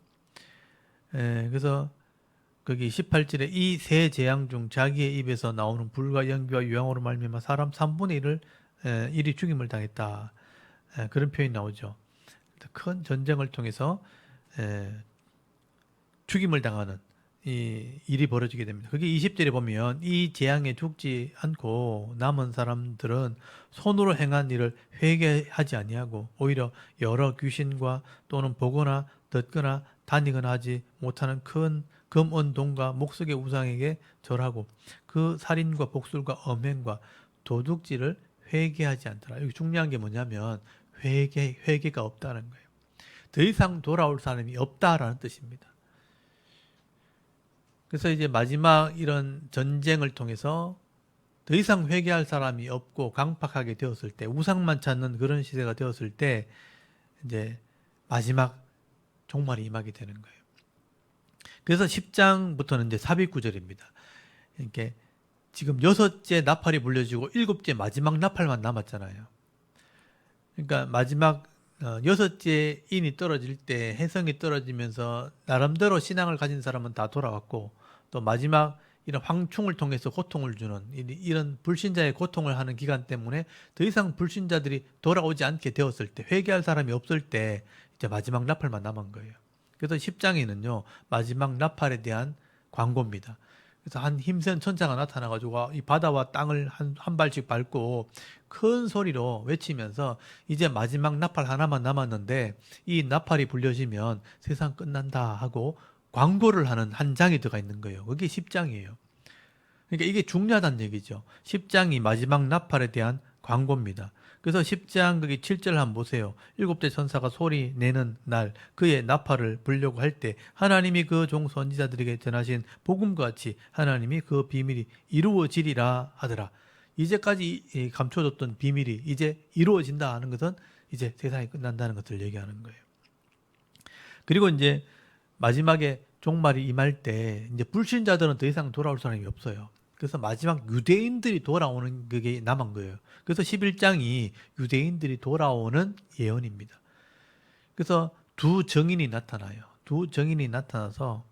그래서 거기 18절에 이 세 재앙 중 자기의 입에서 나오는 불과 연기와 유황으로 말미암아 사람 3분의 1을 1이 죽임을 당했다. 그런 표현이 나오죠. 큰 전쟁을 통해서 죽임을 당하는 이 일이 벌어지게 됩니다. 그게 20절에 보면 이 재앙에 죽지 않고 남은 사람들은 손으로 행한 일을 회개하지 아니하고 오히려 여러 귀신과 또는 보거나 듣거나 다니거나 하지 못하는 큰 금은 동과 목석의 우상에게 절하고 그 살인과 복술과 엄행과 도둑질을 회개하지 않더라. 여기 중요한 게 뭐냐면 회개가 없다는 거예요. 더 이상 돌아올 사람이 없다라는 뜻입니다. 그래서 이제 마지막 이런 전쟁을 통해서 더 이상 회개할 사람이 없고 강팍하게 되었을 때, 우상만 찾는 그런 시대가 되었을 때 이제 마지막 종말이 임하게 되는 거예요. 그래서 10장부터는 이제 삽입구절입니다. 이렇게 지금 6째 나팔이 불려지고 7째 마지막 나팔만 남았잖아요. 그러니까 마지막 6째 인이 떨어질 때 해성이 떨어지면서 나름대로 신앙을 가진 사람은 다 돌아왔고 또 마지막 이런 황충을 통해서 고통을 주는 이런 불신자의 고통을 하는 기간 때문에 더 이상 불신자들이 돌아오지 않게 되었을 때 회개할 사람이 없을 때 이제 마지막 나팔만 남은 거예요. 그래서 10장에는요 마지막 나팔에 대한 광고입니다. 그래서 한 힘센 천사가 나타나가지고 이 바다와 땅을 한 발씩 밟고 큰 소리로 외치면서 이제 마지막 나팔 하나만 남았는데 이 나팔이 불려지면 세상 끝난다 하고 광고를 하는 한 장이 들어가 있는 거예요. 그게 10장이에요. 그러니까 이게 중요하다는 얘기죠. 10장이 마지막 나팔에 대한 광고입니다. 그래서 10장 거기 7절 한번 보세요. 7대 천사가 소리 내는 날 그의 나팔을 불려고 할 때 하나님이 그 종 선지자들에게 전하신 복음과 같이 하나님이 그 비밀이 이루어지리라 하더라. 이제까지 감춰졌던 비밀이 이제 이루어진다 하는 것은 이제 세상이 끝난다는 것을 얘기하는 거예요. 그리고 이제 마지막에 종말이 임할 때 이제 불신자들은 더 이상 돌아올 사람이 없어요. 그래서 마지막 유대인들이 돌아오는 그게 남은 거예요. 그래서 11장이 유대인들이 돌아오는 예언입니다. 그래서 두 정인이 나타나요. 두 정인이 나타나서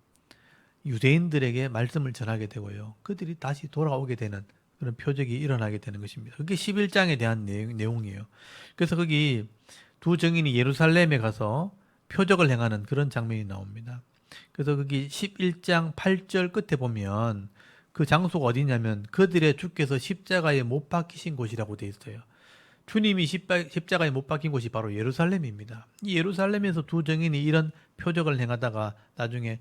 유대인들에게 말씀을 전하게 되고요. 그들이 다시 돌아오게 되는 그런 표적이 일어나게 되는 것입니다. 그게 11장에 대한 내용이에요. 그래서 거기 두 정인이 예루살렘에 가서 표적을 행하는 그런 장면이 나옵니다. 그래서 거기 11장 8절 끝에 보면 그 장소가 어디냐면 그들의 주께서 십자가에 못 박히신 곳이라고 되어 있어요. 주님이 십자가에 못 박힌 곳이 바로 예루살렘입니다. 이 예루살렘에서 두 정인이 이런 표적을 행하다가 나중에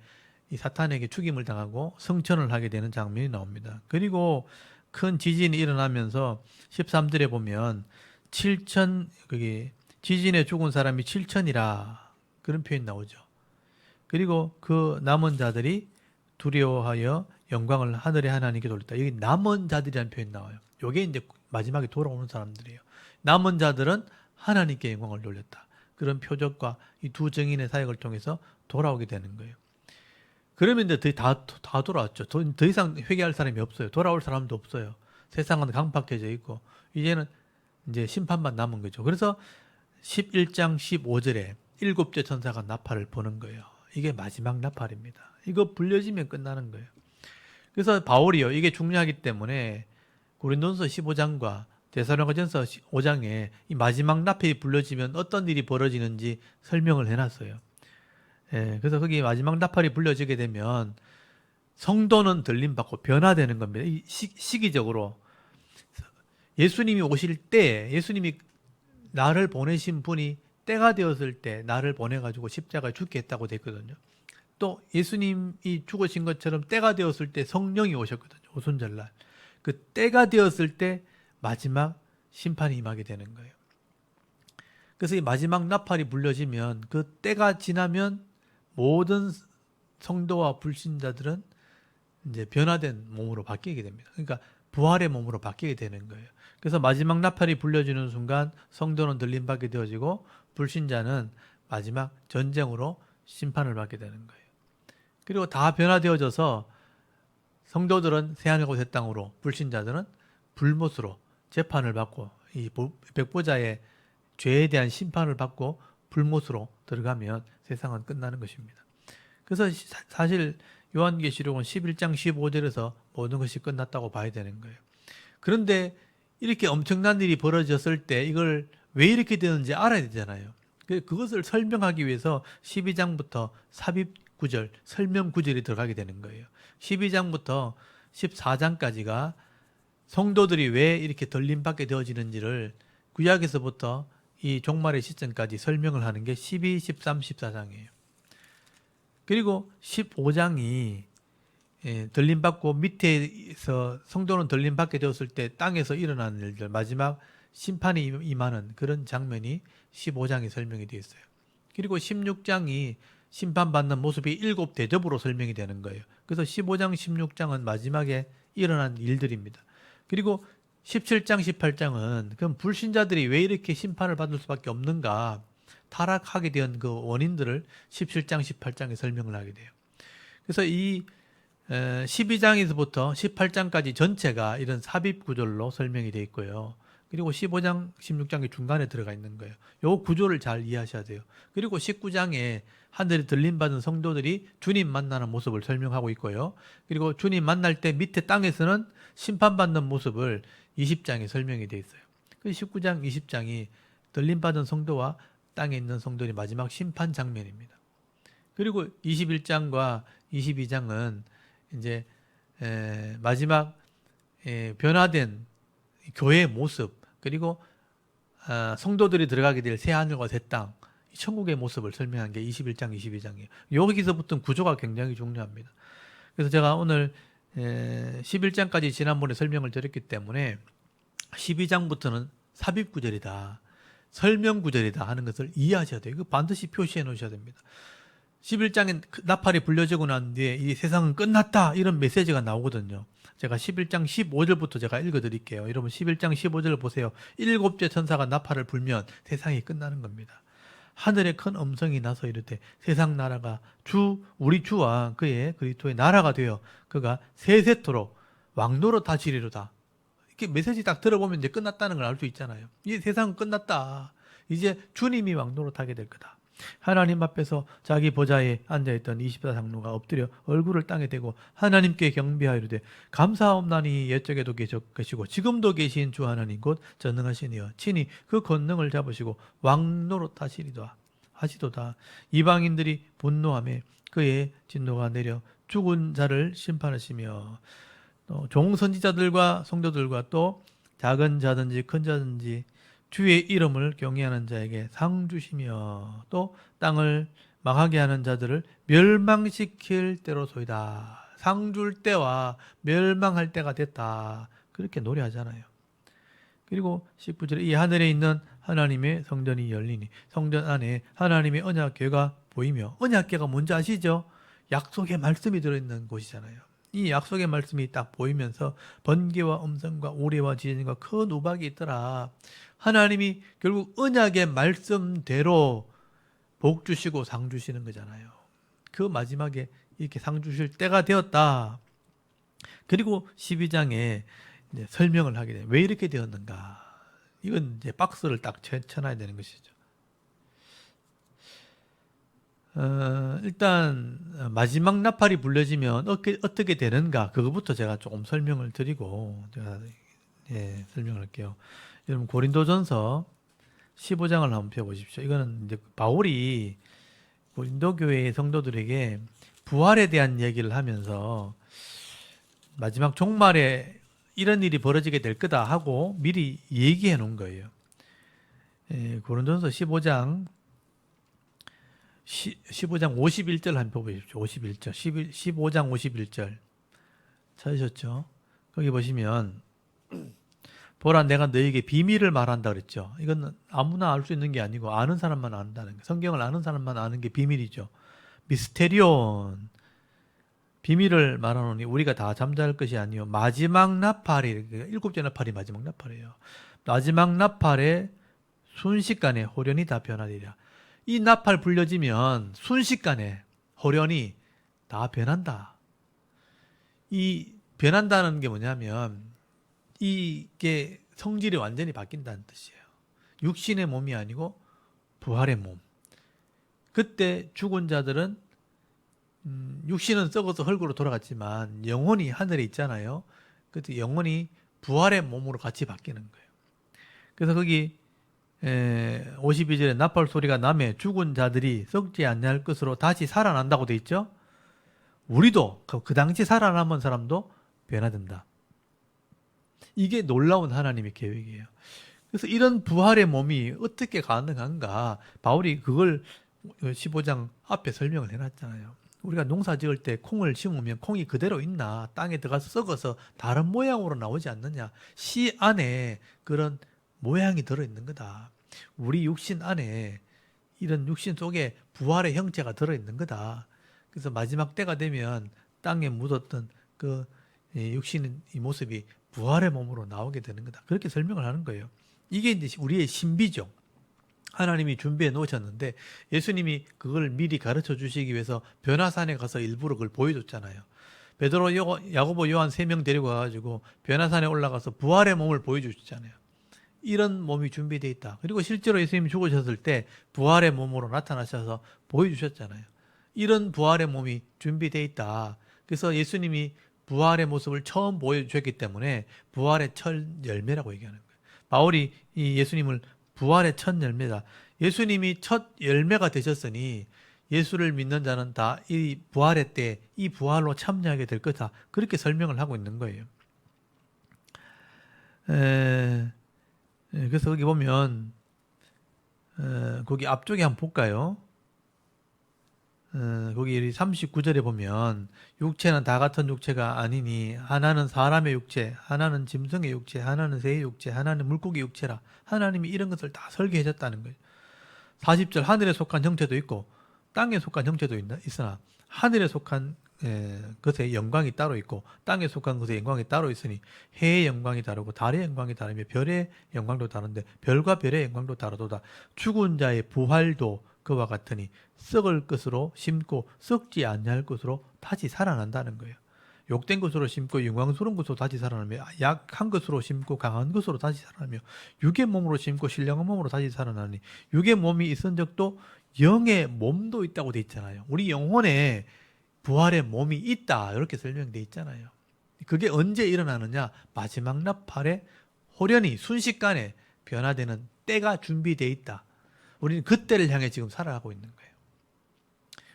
이 사탄에게 죽임을 당하고 성천을 하게 되는 장면이 나옵니다. 그리고 큰 지진이 일어나면서 13절에 보면 7천 거기 지진에 죽은 사람이 7천이라 그런 표현이 나오죠. 그리고 그 남은 자들이 두려워하여 영광을 하늘의 하나님께 돌렸다. 여기 남은 자들이라는 표현이 나와요. 이게 이제 마지막에 돌아오는 사람들이에요. 남은 자들은 하나님께 영광을 돌렸다. 그런 표적과 이 두 정인의 사역을 통해서 돌아오게 되는 거예요. 그러면 이제 다 돌아왔죠. 더 이상 회개할 사람이 없어요. 돌아올 사람도 없어요. 세상은 강팍해져 있고 이제는 이제 심판만 남은 거죠. 그래서 11장 15절에 7째 천사가 나팔을 부는 거예요. 이게 마지막 나팔입니다. 이거 불려지면 끝나는 거예요. 그래서 바울이요. 이게 중요하기 때문에 고린도전서 15장과 데살로니가전서 5장에 이 마지막 나팔이 불려지면 어떤 일이 벌어지는지 설명을 해놨어요. 예, 그래서 거기 마지막 나팔이 불려지게 되면 성도는 들림받고 변화되는 겁니다. 이 시기적으로 예수님이 오실 때, 예수님이 나를 보내신 분이 때가 되었을 때 나를 보내가지고 십자가에 죽게 했다고 됐거든요. 또 예수님이 죽으신 것처럼 때가 되었을 때 성령이 오셨거든요. 오순절날. 그 때가 되었을 때 마지막 심판이 임하게 되는 거예요. 그래서 이 마지막 나팔이 불려지면 그 때가 지나면 모든 성도와 불신자들은 이제 변화된 몸으로 바뀌게 됩니다. 그러니까 부활의 몸으로 바뀌게 되는 거예요. 그래서 마지막 나팔이 불려지는 순간 성도는 들림받게 되어지고 불신자는 마지막 전쟁으로 심판을 받게 되는 거예요. 그리고 다 변화되어져서 성도들은 새하늘과 새 땅으로, 불신자들은 불못으로 재판을 받고 이 백보자의 죄에 대한 심판을 받고 불못으로 들어가면 세상은 끝나는 것입니다. 그래서 사실 요한계시록은 11장 15절에서 모든 것이 끝났다고 봐야 되는 거예요. 그런데 이렇게 엄청난 일이 벌어졌을 때 이걸 왜 이렇게 되는지 알아야 되잖아요. 그것을 설명하기 위해서 12장부터 삽입 구절, 설명 구절이 들어가게 되는 거예요. 12장부터 14장까지가 성도들이 왜 이렇게 들림받게 되어지는지를 구약에서부터 이 종말의 시점까지 설명을 하는 게 12, 13, 14장이에요. 그리고 15장이 들림받고 밑에서 성도는 들림받게 되었을 때 땅에서 일어나는 일들, 마지막 심판이 임하는 그런 장면이 15장에 설명이 되어 있어요. 그리고 16장이 심판받는 모습이 7대접으로 설명이 되는 거예요. 그래서 15장, 16장은 마지막에 일어난 일들입니다. 그리고 17장, 18장은 그럼 불신자들이 왜 이렇게 심판을 받을 수밖에 없는가, 타락하게 된 그 원인들을 17장, 18장에 설명을 하게 돼요. 그래서 이 12장에서부터 18장까지 전체가 이런 삽입 구절로 설명이 되어 있고요. 그리고 15장, 16장이 중간에 들어가 있는 거예요. 요 구조를 잘 이해하셔야 돼요. 그리고 19장에 하늘에 들림받은 성도들이 주님 만나는 모습을 설명하고 있고요. 그리고 주님 만날 때 밑에 땅에서는 심판받는 모습을 20장에 설명이 되어 있어요. 그 19장, 20장이 들림받은 성도와 땅에 있는 성도의 마지막 심판 장면입니다. 그리고 21장과 22장은 이제 마지막 변화된 교회의 모습, 그리고 성도들이 들어가게 될 새하늘과 새 땅, 천국의 모습을 설명한 게 21장, 22장이에요. 여기서부터 구조가 굉장히 중요합니다. 그래서 제가 오늘 11장까지 지난번에 설명을 드렸기 때문에 12장부터는 삽입 구절이다, 설명 구절이다 하는 것을 이해하셔야 돼요. 이거 반드시 표시해 놓으셔야 됩니다. 11장에 나팔이 불려지고 난 뒤에 이 세상은 끝났다, 이런 메시지가 나오거든요. 제가 11장 15절부터 제가 읽어드릴게요. 여러분 11장 15절을 보세요. 7째 천사가 나팔을 불면 세상이 끝나는 겁니다. 하늘에 큰 음성이 나서 이르되 세상 나라가 우리 주와 그의 그리스도의 나라가 되어 그가 세세토록 왕노로 다스리로다. 이렇게 메시지 딱 들어보면 이제 끝났다는 걸 알 수 있잖아요. 이 세상은 끝났다. 이제 주님이 왕노로 타게 될 거다. 하나님 앞에서 자기 보좌에 앉아있던 24장로가 엎드려 얼굴을 땅에 대고 하나님께 경배하이르되 감사옵나니 옛적에도 계시고 지금도 계신 주 하나님 곧 전능하신 이여 친히 그 권능을 잡으시고 왕노로 하시도다. 이방인들이 분노하며 그의 진노가 내려 죽은 자를 심판하시며 종 선지자들과 성도들과 또 작은 자든지 큰 자든지 주의 이름을 경외하는 자에게 상 주시며 또 땅을 망하게 하는 자들을 멸망시킬 때로소이다. 상 줄 때와 멸망할 때가 됐다. 그렇게 노래하잖아요. 그리고 19절에 이 하늘에 있는 하나님의 성전이 열리니 성전 안에 하나님의 언약궤가 보이며, 언약궤가 뭔지 아시죠? 약속의 말씀이 들어있는 곳이잖아요. 이 약속의 말씀이 딱 보이면서 번개와 음성과 우레와 지진과 큰 우박이 있더라. 하나님이 결국 언약의 말씀대로 복 주시고 상 주시는 거잖아요. 그 마지막에 이렇게 상 주실 때가 되었다. 그리고 12장에 이제 설명을 하게 돼요. 왜 이렇게 되었는가? 이건 이제 박스를 딱 쳐놔야 되는 것이죠. 일단 마지막 나팔이 불려지면 어떻게 되는가, 그거부터 제가 조금 설명을 드리고 제가 예, 설명할게요. 여러분 고린도전서 15장을 한번 펴보십시오. 이거는 이제 바울이 고린도 교회의 성도들에게 부활에 대한 얘기를 하면서 마지막 종말에 이런 일이 벌어지게 될 거다 하고 미리 얘기해 놓은 거예요. 예, 고린도전서 15장 51절 한번 보십시오. 51절. 15장 51절. 찾으셨죠? 거기 보시면 보라 내가 너에게 비밀을 말한다 그랬죠. 이건 아무나 알 수 있는 게 아니고 아는 사람만 안다는 거. 성경을 아는 사람만 아는 게 비밀이죠. 미스테리온. 비밀을 말하노니 우리가 다 잠잘 것이 아니요 마지막 나팔이 일곱째 나팔이 마지막 나팔이에요. 마지막 나팔에 순식간에 호련이 다 변하리라. 이 나팔 불려지면 순식간에 호련이 다 변한다. 이 변한다는 게 뭐냐면 이게 성질이 완전히 바뀐다는 뜻이에요. 육신의 몸이 아니고 부활의 몸. 그때 죽은 자들은 육신은 썩어서 흙으로 돌아갔지만 영혼이 하늘에 있잖아요. 그때 영혼이 부활의 몸으로 같이 바뀌는 거예요. 그래서 거기 52절에 나팔 소리가 나매 죽은 자들이 썩지 아니할 것으로 다시 살아난다고 돼 있죠. 우리도 그 당시 살아남은 사람도 변화된다. 이게 놀라운 하나님의 계획이에요. 그래서 이런 부활의 몸이 어떻게 가능한가? 바울이 그걸 15장 앞에 설명을 해놨잖아요. 우리가 농사 지을 때 콩을 심으면 콩이 그대로 있나? 땅에 들어가서 썩어서 다른 모양으로 나오지 않느냐? 씨 안에 그런 모양이 들어있는 거다. 우리 육신 안에 이런 육신 속에 부활의 형체가 들어있는 거다. 그래서 마지막 때가 되면 땅에 묻었던 그 육신의 이 모습이 부활의 몸으로 나오게 되는 거다. 그렇게 설명을 하는 거예요. 이게 이제 우리의 신비죠. 하나님이 준비해 놓으셨는데 예수님이 그걸 미리 가르쳐 주시기 위해서 변화산에 가서 일부러 그걸 보여줬잖아요. 베드로, 야고보, 요한 3명 데리고 가가지고 변화산에 올라가서 부활의 몸을 보여주셨잖아요. 이런 몸이 준비되어 있다. 그리고 실제로 예수님이 죽으셨을 때 부활의 몸으로 나타나셔서 보여주셨잖아요. 이런 부활의 몸이 준비되어 있다. 그래서 예수님이 부활의 모습을 처음 보여주셨기 때문에 부활의 첫 열매라고 얘기하는 거예요. 바울이 이 예수님을 부활의 첫 열매다. 예수님이 첫 열매가 되셨으니 예수를 믿는 자는 다 이 부활의 때 이 부활로 참여하게 될 거다. 그렇게 설명을 하고 있는 거예요. 그래서 거기 보면 거기 앞쪽에 한번 볼까요? 거기 39절에 보면 육체는 다 같은 육체가 아니니 하나는 사람의 육체, 하나는 짐승의 육체, 하나는 새의 육체, 하나는 물고기 육체라. 하나님이 이런 것을 다 설계해 줬다는 거예요. 40절 하늘에 속한 형체도 있고 땅에 속한 형체도 있으나 하늘에 속한 것의 영광이 따로 있고 땅에 속한 것의 영광이 따로 있으니 해의 영광이 다르고 달의 영광이 다르며 별의 영광도 다른데 별과 별의 영광도 다르도다. 죽은 자의 부활도 그와 같으니 썩을 것으로 심고 썩지 아니할 것으로 다시 살아난다는 거예요. 욕된 것으로 심고 영광스러운 것으로 다시 살아나며 약한 것으로 심고 강한 것으로 다시 살아나며 육의 몸으로 심고 신령한 몸으로 다시 살아나니 육의 몸이 있은 적도 영의 몸도 있다고 돼 있잖아요. 우리 영혼에 부활의 몸이 있다 이렇게 설명돼 있잖아요. 그게 언제 일어나느냐? 마지막 나팔에 호련히 순식간에 변화되는 때가 준비돼 있다. 우리는 그때를 향해 지금 살아가고 있는 거예요.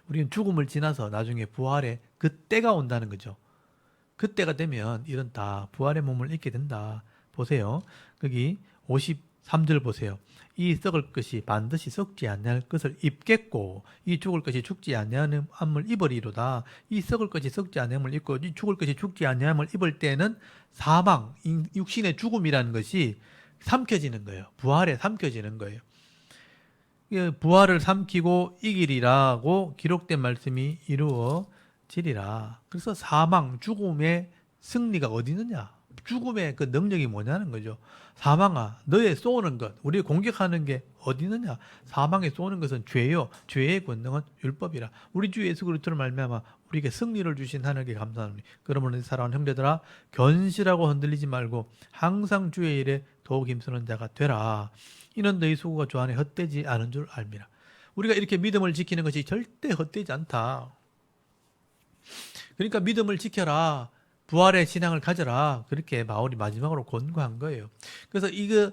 우리는 죽음을 지나서 나중에 부활의 그 때가 온다는 거죠. 그때가 되면 이런 다 부활의 몸을 입게 된다. 보세요. 거기 53절 보세요. 이 썩을 것이 반드시 썩지 아니할 것을 입겠고 이 죽을 것이 죽지 아니함을 입으리로다. 이 썩을 것이 썩지 아니함을 입고 이 죽을 것이 죽지 아니함을 입을 때는 사망, 육신의 죽음이라는 것이 삼켜지는 거예요. 부활에 삼켜지는 거예요. 부활을 삼키고 이기리라고 기록된 말씀이 이루어지리라. 그래서 사망, 죽음의 승리가 어디 있느냐? 죽음의 그 능력이 뭐냐는 거죠. 사망아, 너의 쏘는 것, 우리 공격하는 게 어디 있느냐? 사망에 쏘는 것은 죄요. 죄의 권능은 율법이라. 우리 주 예수 그리스도를 말미암아 우리에게 승리를 주신 하나님께 감사합니다. 그러므로 사랑하는 형제들아, 견실하고 흔들리지 말고 항상 주의 일에 더욱 힘쓰는 자가 되라. 이는 너희 수고가 주 안에 헛되지 않은 줄 알미라. 우리가 이렇게 믿음을 지키는 것이 절대 헛되지 않다. 그러니까 믿음을 지켜라. 부활의 신앙을 가져라. 그렇게 바울이 마지막으로 권고한 거예요. 그래서 이거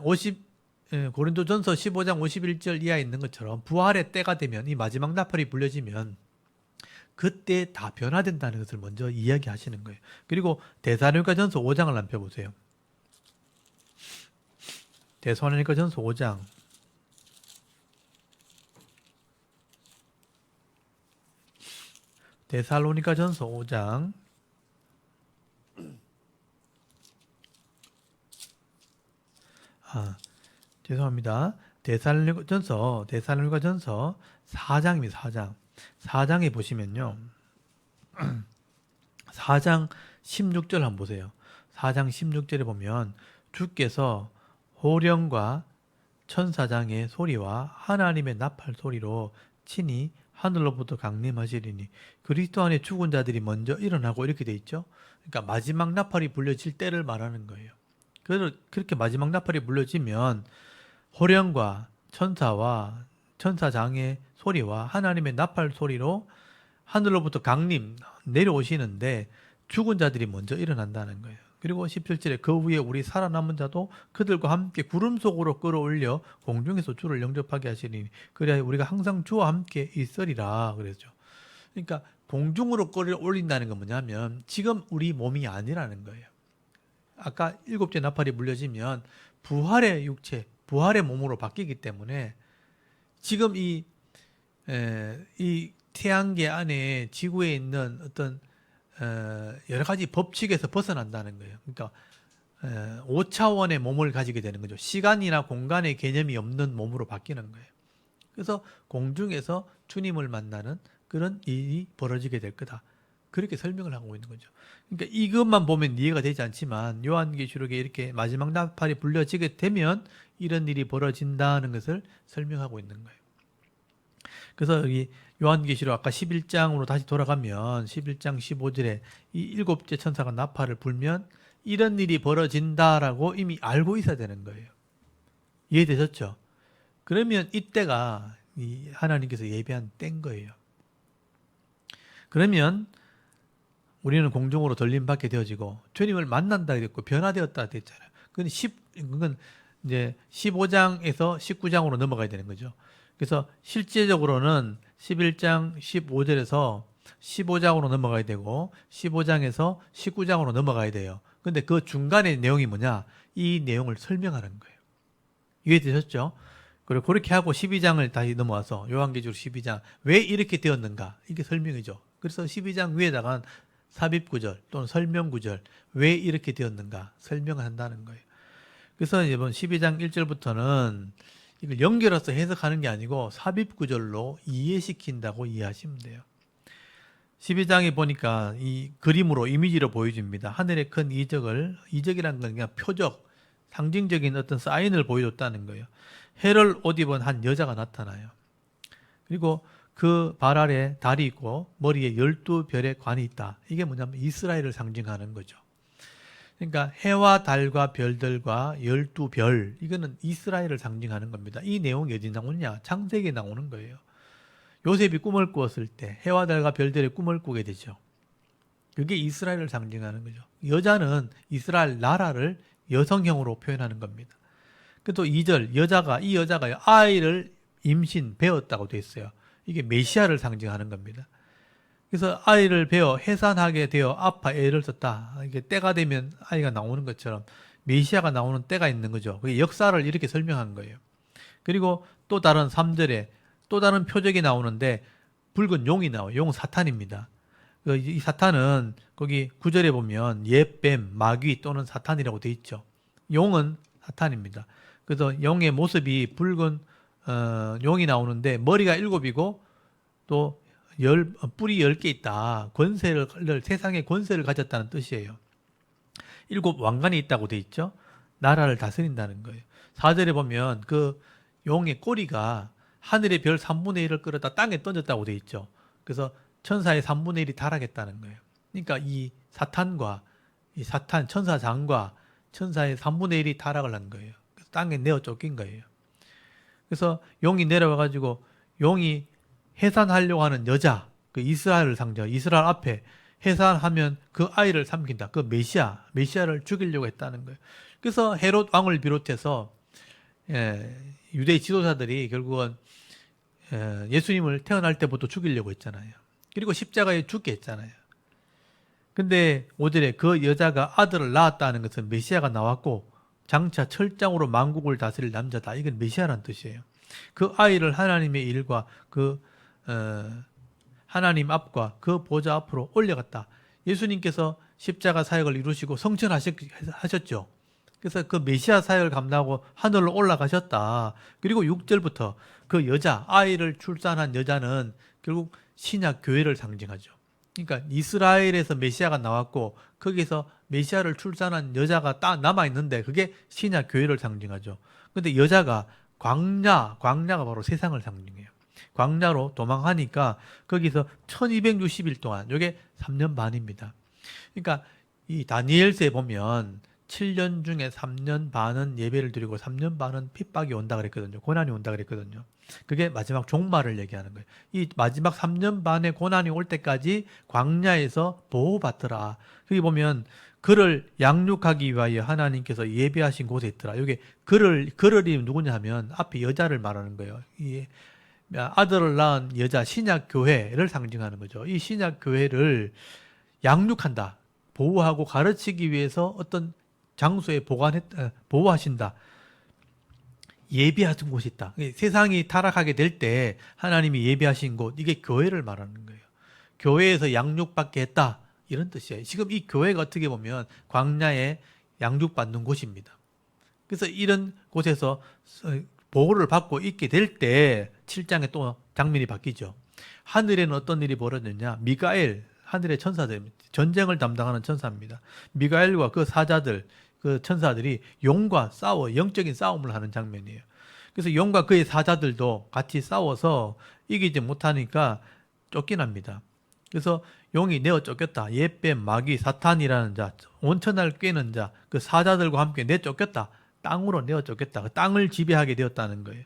50 고린도전서 15장 51절 이하에 있는 것처럼 부활의 때가 되면 이 마지막 나팔이 불려지면 그때 다 변화된다는 것을 먼저 이야기하시는 거예요. 그리고 데살로니가전서 5장을 한번 펴보세요. 데살로니가전서 5장 데살로니가전서 5장 죄송합니다. 데살로니가전서 4장입니다. 4장. 4장에 보시면요. 4장 16절 한번 보세요. 4장 16절에 보면 주께서 호령과 천사장의 소리와 하나님의 나팔 소리로 친히 하늘로부터 강림하시리니 그리스도 안에 죽은 자들이 먼저 일어나고 이렇게 돼 있죠. 그러니까 마지막 나팔이 불려질 때를 말하는 거예요. 그렇게 마지막 나팔이 불려지면 호령과 천사와 천사장의 소리와 하나님의 나팔 소리로 하늘로부터 강림 내려오시는데 죽은 자들이 먼저 일어난다는 거예요. 그리고 17절에 그 후에 우리 살아남은 자도 그들과 함께 구름 속으로 끌어올려 공중에서 주를 영접하게 하시리니 그래야 우리가 항상 주와 함께 있으리라 그랬죠. 그러니까 공중으로 끌어올린다는 건 뭐냐면 지금 우리 몸이 아니라는 거예요. 아까 7째 나팔이 물려지면 부활의 육체, 부활의 몸으로 바뀌기 때문에 지금 이 태양계 안에 지구에 있는 어떤 여러 가지 법칙에서 벗어난다는 거예요. 그러니까 5차원의 몸을 가지게 되는 거죠. 시간이나 공간의 개념이 없는 몸으로 바뀌는 거예요. 그래서 공중에서 주님을 만나는 그런 일이 벌어지게 될 거다. 그렇게 설명을 하고 있는 거죠. 그러니까 이것만 보면 이해가 되지 않지만 요한계시록에 이렇게 마지막 나팔이 불려지게 되면 이런 일이 벌어진다는 것을 설명하고 있는 거예요. 그래서 여기 요한계시록 아까 11장으로 다시 돌아가면 11장 15절에 이 7째 천사가 나팔을 불면 이런 일이 벌어진다라고 이미 알고 있어야 되는 거예요. 이해되셨죠? 그러면 이때가 이 하나님께서 예비한 때인 거예요. 그러면 우리는 공중으로 돌림받게 되어지고 주님을 만난다 그랬고 변화되었다 됐잖아요. 그건 이제 15장에서 19장으로 넘어가야 되는 거죠. 그래서 실제적으로는 11장 15절에서 15장으로 넘어가야 되고 15장에서 19장으로 넘어가야 돼요. 근데 그 중간의 내용이 뭐냐? 이 내용을 설명하는 거예요. 이해되셨죠? 그리고 그렇게 하고 12장을 다시 넘어와서 요한계시록 12장 왜 이렇게 되었는가? 이게 설명이죠. 그래서 12장 위에다가 삽입구절 또는 설명구절 왜 이렇게 되었는가? 설명을 한다는 거예요. 그래서 이번 12장 1절부터는 이걸 연결해서 해석하는 게 아니고 삽입구절로 이해시킨다고 이해하시면 돼요. 12장에 보니까 이 그림으로 이미지로 보여줍니다. 하늘의 큰 이적이라는 건 그냥 표적, 상징적인 어떤 사인을 보여줬다는 거예요. 해를 옷 입은 한 여자가 나타나요. 그리고 그 발 아래 달이 있고 머리에 12별의 관이 있다. 이게 뭐냐면 이스라엘을 상징하는 거죠. 그러니까 해와 달과 별들과 12별 이거는 이스라엘을 상징하는 겁니다. 이 내용이 어디 나오느냐? 창세기에 나오는 거예요. 요셉이 꿈을 꾸었을 때 해와 달과 별들의 꿈을 꾸게 되죠. 그게 이스라엘을 상징하는 거죠. 여자는 이스라엘 나라를 여성형으로 표현하는 겁니다. 또 2절 이 여자가 아이를 임신 배었다고 되어 있어요. 이게 메시아를 상징하는 겁니다. 그래서 아이를 베어 해산하게 되어 아파 애를 썼다. 이게 때가 되면 아이가 나오는 것처럼 메시아가 나오는 때가 있는 거죠. 그게 역사를 이렇게 설명한 거예요. 그리고 또 다른 3절에 또 다른 표적이 나오는데 붉은 용이 나와요. 용은 사탄입니다. 이 사탄은 거기 9절에 보면 옛뱀, 마귀 또는 사탄이라고 되어 있죠. 용은 사탄입니다. 그래서 용의 모습이 붉은 용이 나오는데 머리가 7이고 또 뿔이 10개 있다. 세상의 권세를 가졌다는 뜻이에요. 7 왕관이 있다고 돼 있죠. 나라를 다스린다는 거예요. 4절에 보면 그 용의 꼬리가 하늘의 별 3분의 1을 끌어다 땅에 던졌다고 돼 있죠. 그래서 천사의 3분의 1이 타락했다는 거예요. 그러니까 이 사탄 천사장과 천사의 3분의 1이 타락을 한 거예요. 그래서 땅에 내어 쫓긴 거예요. 그래서 용이 내려와가지고 용이 해산하려고 하는 여자, 그 이스라엘을 상징하고 이스라엘 앞에 해산하면 그 아이를 삼킨다. 그 메시아를 죽이려고 했다는 거예요. 그래서 헤롯 왕을 비롯해서 유대 지도자들이 결국은 예수님을 태어날 때부터 죽이려고 했잖아요. 그리고 십자가에 죽게 했잖아요. 근데 5절에 그 여자가 아들을 낳았다는 것은 메시아가 나왔고 장차 철장으로 만국을 다스릴 남자다. 이건 메시아라는 뜻이에요. 그 아이를 하나님의 일과 그 하나님 앞과 그 보좌 앞으로 올려갔다. 예수님께서 십자가 사역을 이루시고 성천하셨죠. 그래서 그 메시아 사역을 감당하고 하늘로 올라가셨다. 그리고 6절부터 그 여자, 아이를 출산한 여자는 결국 신약 교회를 상징하죠. 그러니까 이스라엘에서 메시아가 나왔고 거기서 메시아를 출산한 여자가 딱 남아있는데 그게 신약 교회를 상징하죠. 근데 여자가 광야가 바로 세상을 상징해요. 광야로 도망하니까 거기서 1260일 동안, 이게 3년 반입니다. 그러니까 이 다니엘서에 보면 7년 중에 3년 반은 예배를 드리고 3년 반은 핍박이 온다 그랬거든요. 고난이 온다 그랬거든요. 그게 마지막 종말을 얘기하는 거예요. 이 마지막 3년 반의 고난이 올 때까지 광야에서 보호받더라. 여기 보면 그를 양육하기 위하여 하나님께서 예배하신 곳에 있더라. 여기 그를이 누구냐 하면 앞에 여자를 말하는 거예요. 이 아들을 낳은 여자, 신약교회를 상징하는 거죠. 이 신약교회를 양육한다. 보호하고 가르치기 위해서 어떤 장소에 보호하신다. 예비하신 곳이 있다. 세상이 타락하게 될 때 하나님이 예비하신 곳, 이게 교회를 말하는 거예요. 교회에서 양육받게 했다. 이런 뜻이에요. 지금 이 교회가 어떻게 보면 광야에 양육받는 곳입니다. 그래서 이런 곳에서 보호를 받고 있게 될 때 7장에 또 장면이 바뀌죠. 하늘에는 어떤 일이 벌어졌냐? 미가엘, 하늘의 천사들입니다. 전쟁을 담당하는 천사입니다. 미가엘과 그 사자들, 그 천사들이 용과 싸워 영적인 싸움을 하는 장면이에요. 그래서 용과 그의 사자들도 같이 싸워서 이기지 못하니까 쫓겨납니다. 그래서 용이 내어 쫓겼다. 옛뱀, 마귀, 사탄이라는 자, 온천을 꿰는 자, 그 사자들과 함께 내쫓겼다. 땅으로 내어 쫓겼다. 그 땅을 지배하게 되었다는 거예요.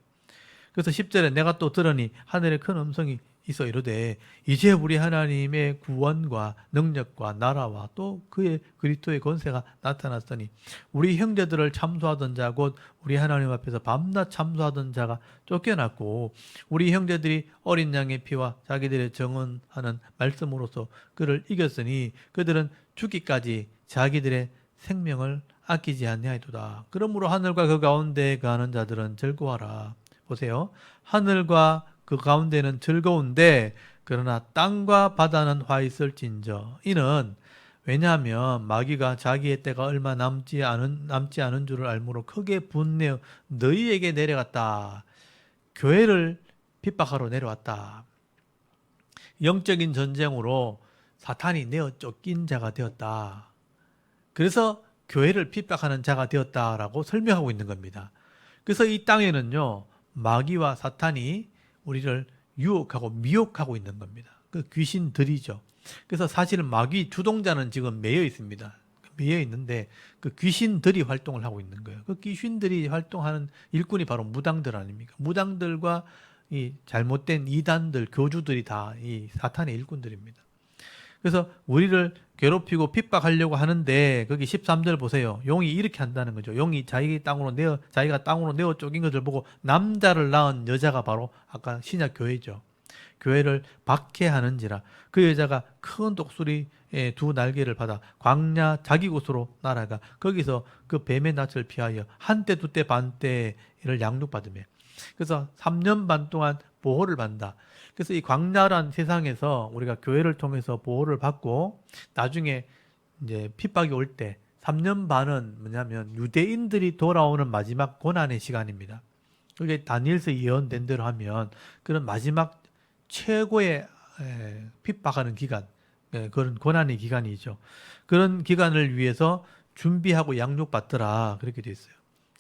그래서 10절에 내가 또 들으니 하늘에 큰 음성이 있어 이르되 이제 우리 하나님의 구원과 능력과 나라와 또 그의 그리스도의 권세가 나타났으니 우리 형제들을 참소하던 자 곧 우리 하나님 앞에서 밤낮 참소하던 자가 쫓겨났고 우리 형제들이 어린 양의 피와 자기들의 정언하는 말씀으로서 그를 이겼으니 그들은 죽기까지 자기들의 생명을 아끼지 아니하리로다. 그러므로 하늘과 그 가운데에 가는 자들은 즐거워하라. 보세요. 하늘과 그 가운데는 즐거운데 그러나 땅과 바다는 화 있을진저. 이는 왜냐하면 마귀가 자기의 때가 얼마 남지 않은 줄을 알므로 크게 분내어 너희에게 내려갔다. 교회를 핍박하러 내려왔다. 영적인 전쟁으로 사탄이 내어 쫓긴 자가 되었다. 그래서 교회를 핍박하는 자가 되었다라고 설명하고 있는 겁니다. 그래서 이 땅에는요, 마귀와 사탄이 우리를 유혹하고 미혹하고 있는 겁니다. 그 귀신들이죠. 그래서 사실은 마귀 주동자는 지금 매여 있습니다. 매여 있는데 그 귀신들이 활동을 하고 있는 거예요. 그 귀신들이 활동하는 일꾼이 바로 무당들 아닙니까? 무당들과 이 잘못된 이단들, 교주들이 다 이 사탄의 일꾼들입니다. 그래서 우리를 괴롭히고 핍박하려고 하는데 거기 13절 보세요. 용이 이렇게 한다는 거죠. 용이 자기가 땅으로 내어 쫓긴 것을 보고 남자를 낳은 여자가 바로 아까 신약 교회죠. 교회를 박해하는지라 그 여자가 큰 독수리의 두 날개를 받아 광야 자기 곳으로 날아가 거기서 그 뱀의 낯을 피하여 한때 두때 반때를 양육받으며 그래서 3년 반 동안 보호를 받는다. 그래서 이 광야란 세상에서 우리가 교회를 통해서 보호를 받고 나중에 이제 핍박이 올 때 3년 반은 뭐냐면 유대인들이 돌아오는 마지막 고난의 시간입니다. 그게 다니엘서 예언된 대로 하면 그런 마지막 최고의 핍박하는 기간, 그런 고난의 기간이죠. 그런 기간을 위해서 준비하고 양육받더라 그렇게 돼 있어요.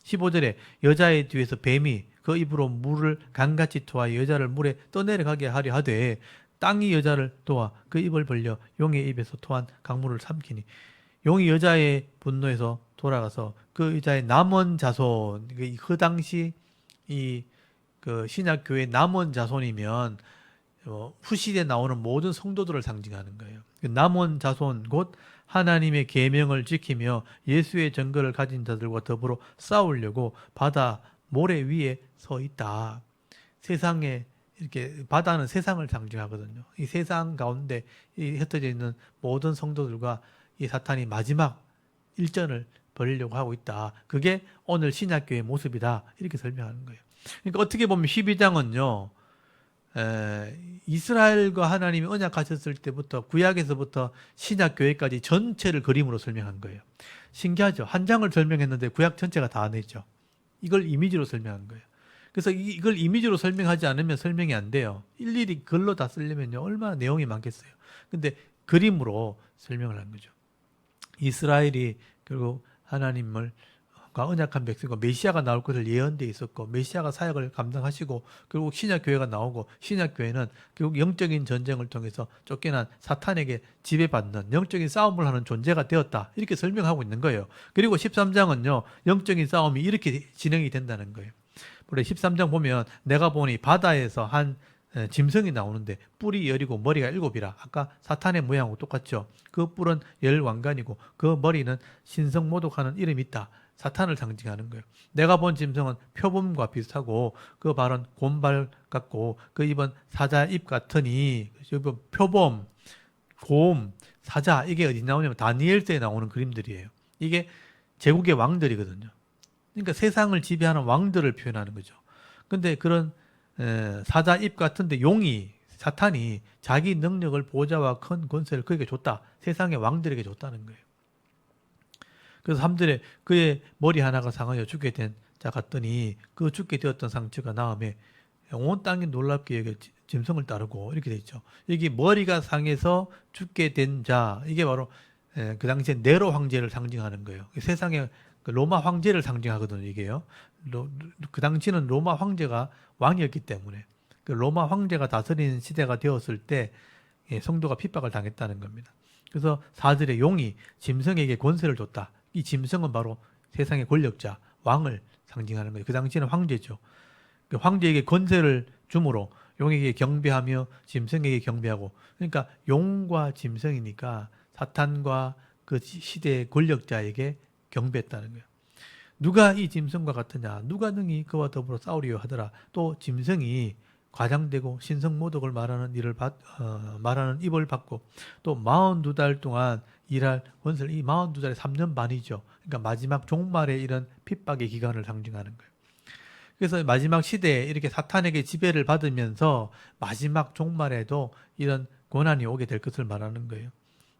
15절에 여자의 뒤에서 뱀이 그 입으로 물을 강같이 토하여 여자를 물에 떠내려가게 하려 하되 땅이 여자를 도와 그 입을 벌려 용의 입에서 토한 강물을 삼키니 용이 여자의 분노에서 돌아가서 그 여자의 남은 자손 그 당시 이 그 신약교회 남은 자손이면 후시대에 나오는 모든 성도들을 상징하는 거예요. 남은 자손 곧 하나님의 계명을 지키며 예수의 증거를 가진 자들과 더불어 싸우려고 바다 모래 위에 서 있다. 세상에 이렇게 바다는 세상을 상징하거든요. 이 세상 가운데 이 흩어져 있는 모든 성도들과 이 사탄이 마지막 일전을 벌이려고 하고 있다. 그게 오늘 신약교회의 모습이다. 이렇게 설명하는 거예요. 그러니까 어떻게 보면 12장은요. 이스라엘과 하나님이 언약하셨을 때부터 구약에서부터 신약교회까지 전체를 그림으로 설명한 거예요. 신기하죠. 한 장을 설명했는데 구약 전체가 다 되죠. 이걸 이미지로 설명한 거예요. 그래서 이걸 이미지로 설명하지 않으면 설명이 안 돼요. 일일이 글로 다 쓰려면요. 얼마나 내용이 많겠어요. 근데 그림으로 설명을 한 거죠. 이스라엘이 결국 하나님을 언약한 백성과 메시아가 나올 것을 예언돼 있었고 메시아가 사역을 감당하시고 결국 신약교회가 나오고 신약교회는 결국 영적인 전쟁을 통해서 쫓겨난 사탄에게 지배받는 영적인 싸움을 하는 존재가 되었다. 이렇게 설명하고 있는 거예요. 그리고 13장은요. 영적인 싸움이 이렇게 진행이 된다는 거예요. 우리 13장 보면 내가 보니 바다에서 한 짐승이 나오는데 뿔이 10이고 머리가 7이라. 아까 사탄의 모양하고 똑같죠. 그 뿔은 10왕관이고 그 머리는 신성모독하는 이름이 있다. 사탄을 상징하는 거예요. 내가 본 짐승은 표범과 비슷하고 그 발은 곰발 같고 그 입은 사자 입 같으니 표범, 곰, 사자 이게 어디 나오냐면 다니엘서에 나오는 그림들이에요. 이게 제국의 왕들이거든요. 그러니까 세상을 지배하는 왕들을 표현하는 거죠. 근데 그런 사자 입 같은데 용이 사탄이 자기 능력을 보좌와 큰 권세를 그에게 줬다. 세상의 왕들에게 줬다는 거예요. 그래서 3절에 그의 머리 하나가 상하여 죽게 된 자 같더니 그 죽게 되었던 상처가 나음에 온 땅이 놀랍게 여겨 짐승을 따르고 이렇게 돼 있죠. 여기 머리가 상해서 죽게 된 자 이게 바로 그 당시에 네로 황제를 상징하는 거예요. 세상의 로마 황제를 상징하거든요. 이게요. 그 당시는 로마 황제가 왕이었기 때문에 그 로마 황제가 다스리는 시대가 되었을 때 성도가 핍박을 당했다는 겁니다. 그래서 4절에 용이 짐승에게 권세를 줬다. 이 짐승은 바로 세상의 권력자, 왕을 상징하는 거예요. 그 당시에는 황제죠. 그 황제에게 권세를 주므로 용에게 경배하며 짐승에게 경배하고 그러니까 용과 짐승이니까 사탄과 그 시대의 권력자에게 경배했다는 거예요. 누가 이 짐승과 같으냐? 누가 능히 그와 더불어 싸우리요 하더라. 또 짐승이 과장되고 신성모독을 말하는 말하는 입을 받고 또 42달 동안 일할 권세를 이 42달에 3년 반이죠. 그러니까 마지막 종말의 이런 핍박의 기간을 상징하는 거예요. 그래서 마지막 시대에 이렇게 사탄에게 지배를 받으면서 마지막 종말에도 이런 고난이 오게 될 것을 말하는 거예요.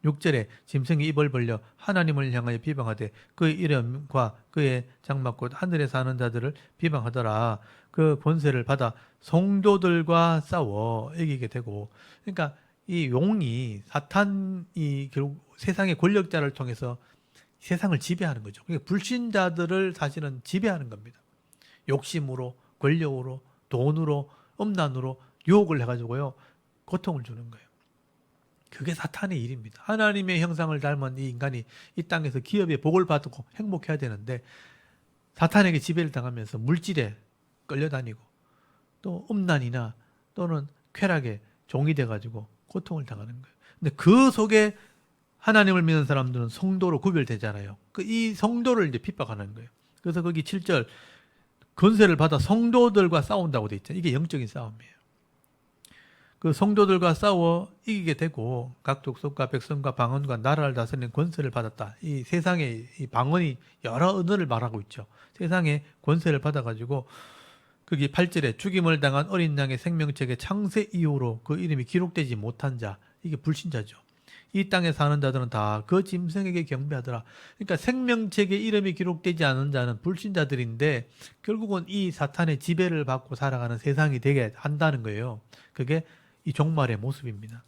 6절에 짐승이 입을 벌려 하나님을 향하여 비방하되 그의 이름과 그의 장막 곧 하늘에 사는 자들을 비방하더라. 그 권세를 받아 성도들과 싸워 이기게 되고 그러니까 이 용이 사탄이 결국 세상의 권력자를 통해서 세상을 지배하는 거죠. 그러니까 불신자들을 사실은 지배하는 겁니다. 욕심으로 권력으로 돈으로 음란으로 유혹을 해가지고요 고통을 주는 거예요. 그게 사탄의 일입니다. 하나님의 형상을 닮은 이 인간이 이 땅에서 기업의 복을 받고 행복해야 되는데 사탄에게 지배를 당하면서 물질에 끌려다니고 또 음란이나 또는 쾌락에 종이 돼가지고 고통을 당하는 거예요. 근데 그 속에 하나님을 믿는 사람들은 성도로 구별되잖아요. 이 성도를 이제 핍박하는 거예요. 그래서 거기 7절 권세를 받아 성도들과 싸운다고 돼 있죠. 이게 영적인 싸움이에요. 그 성도들과 싸워 이기게 되고 각 족속과 백성과 방언과 나라를 다스리는 권세를 받았다. 이 세상에 이 방언이 여러 언어를 말하고 있죠. 세상에 권세를 받아가지고 거기 8절에 죽임을 당한 어린 양의 생명책에 창세 이후로 그 이름이 기록되지 못한 자 이게 불신자죠. 이 땅에 사는 자들은 다 그 짐승에게 경배하더라. 그러니까 생명책에 이름이 기록되지 않은 자는 불신자들인데 결국은 이 사탄의 지배를 받고 살아가는 세상이 되게 한다는 거예요. 그게 이 종말의 모습입니다.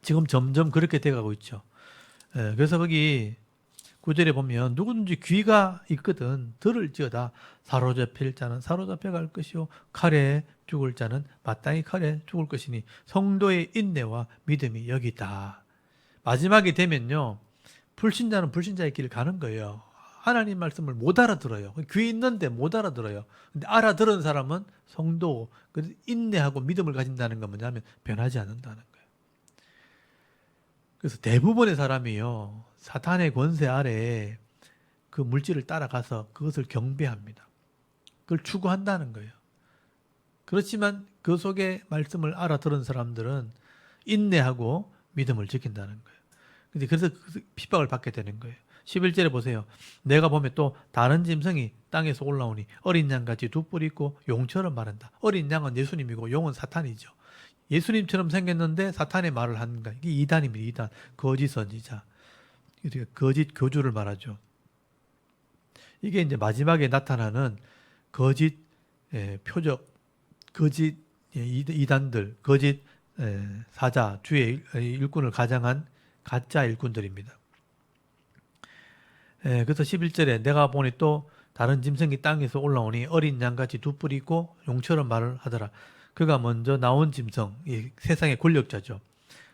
지금 점점 그렇게 돼가고 있죠. 그래서 거기 9절에 보면 누구든지 귀가 있거든 들을지어다. 사로잡힐 자는 사로잡혀 갈 것이요 칼에 죽을 자는 마땅히 칼에 죽을 것이니 성도의 인내와 믿음이 여기다. 마지막이 되면요 불신자는 불신자의 길을 가는 거예요. 하나님 말씀을 못 알아들어요. 귀 있는데 못 알아들어요. 근데 알아들은 사람은 성도, 인내하고 믿음을 가진다는 건 뭐냐면 변하지 않는다는 거예요. 그래서 대부분의 사람이요, 사탄의 권세 아래에 그 물질을 따라가서 그것을 경배합니다. 그걸 추구한다는 거예요. 그렇지만 그 속에 말씀을 알아들은 사람들은 인내하고 믿음을 지킨다는 거예요. 근데 그래서 핍박을 받게 되는 거예요. 11절에 보세요. 내가 보면 또 다른 짐승이 땅에서 올라오니 어린 양같이 두 뿔이 있고 용처럼 말한다. 어린 양은 예수님이고 용은 사탄이죠. 예수님처럼 생겼는데 사탄의 말을 하는 거야. 이게 이단입니다. 이단. 거짓 선지자. 거짓 교주를 말하죠. 이게 이제 마지막에 나타나는 거짓 표적, 거짓 이단들, 거짓 사자, 주의 일꾼을 가장한 가짜 일꾼들입니다. 그래서 11절에 내가 보니 또 다른 짐승이 땅에서 올라오니 어린 양같이 두 뿔이 있고 용처럼 말을 하더라. 그가 먼저 나온 짐승, 이 세상의 권력자죠.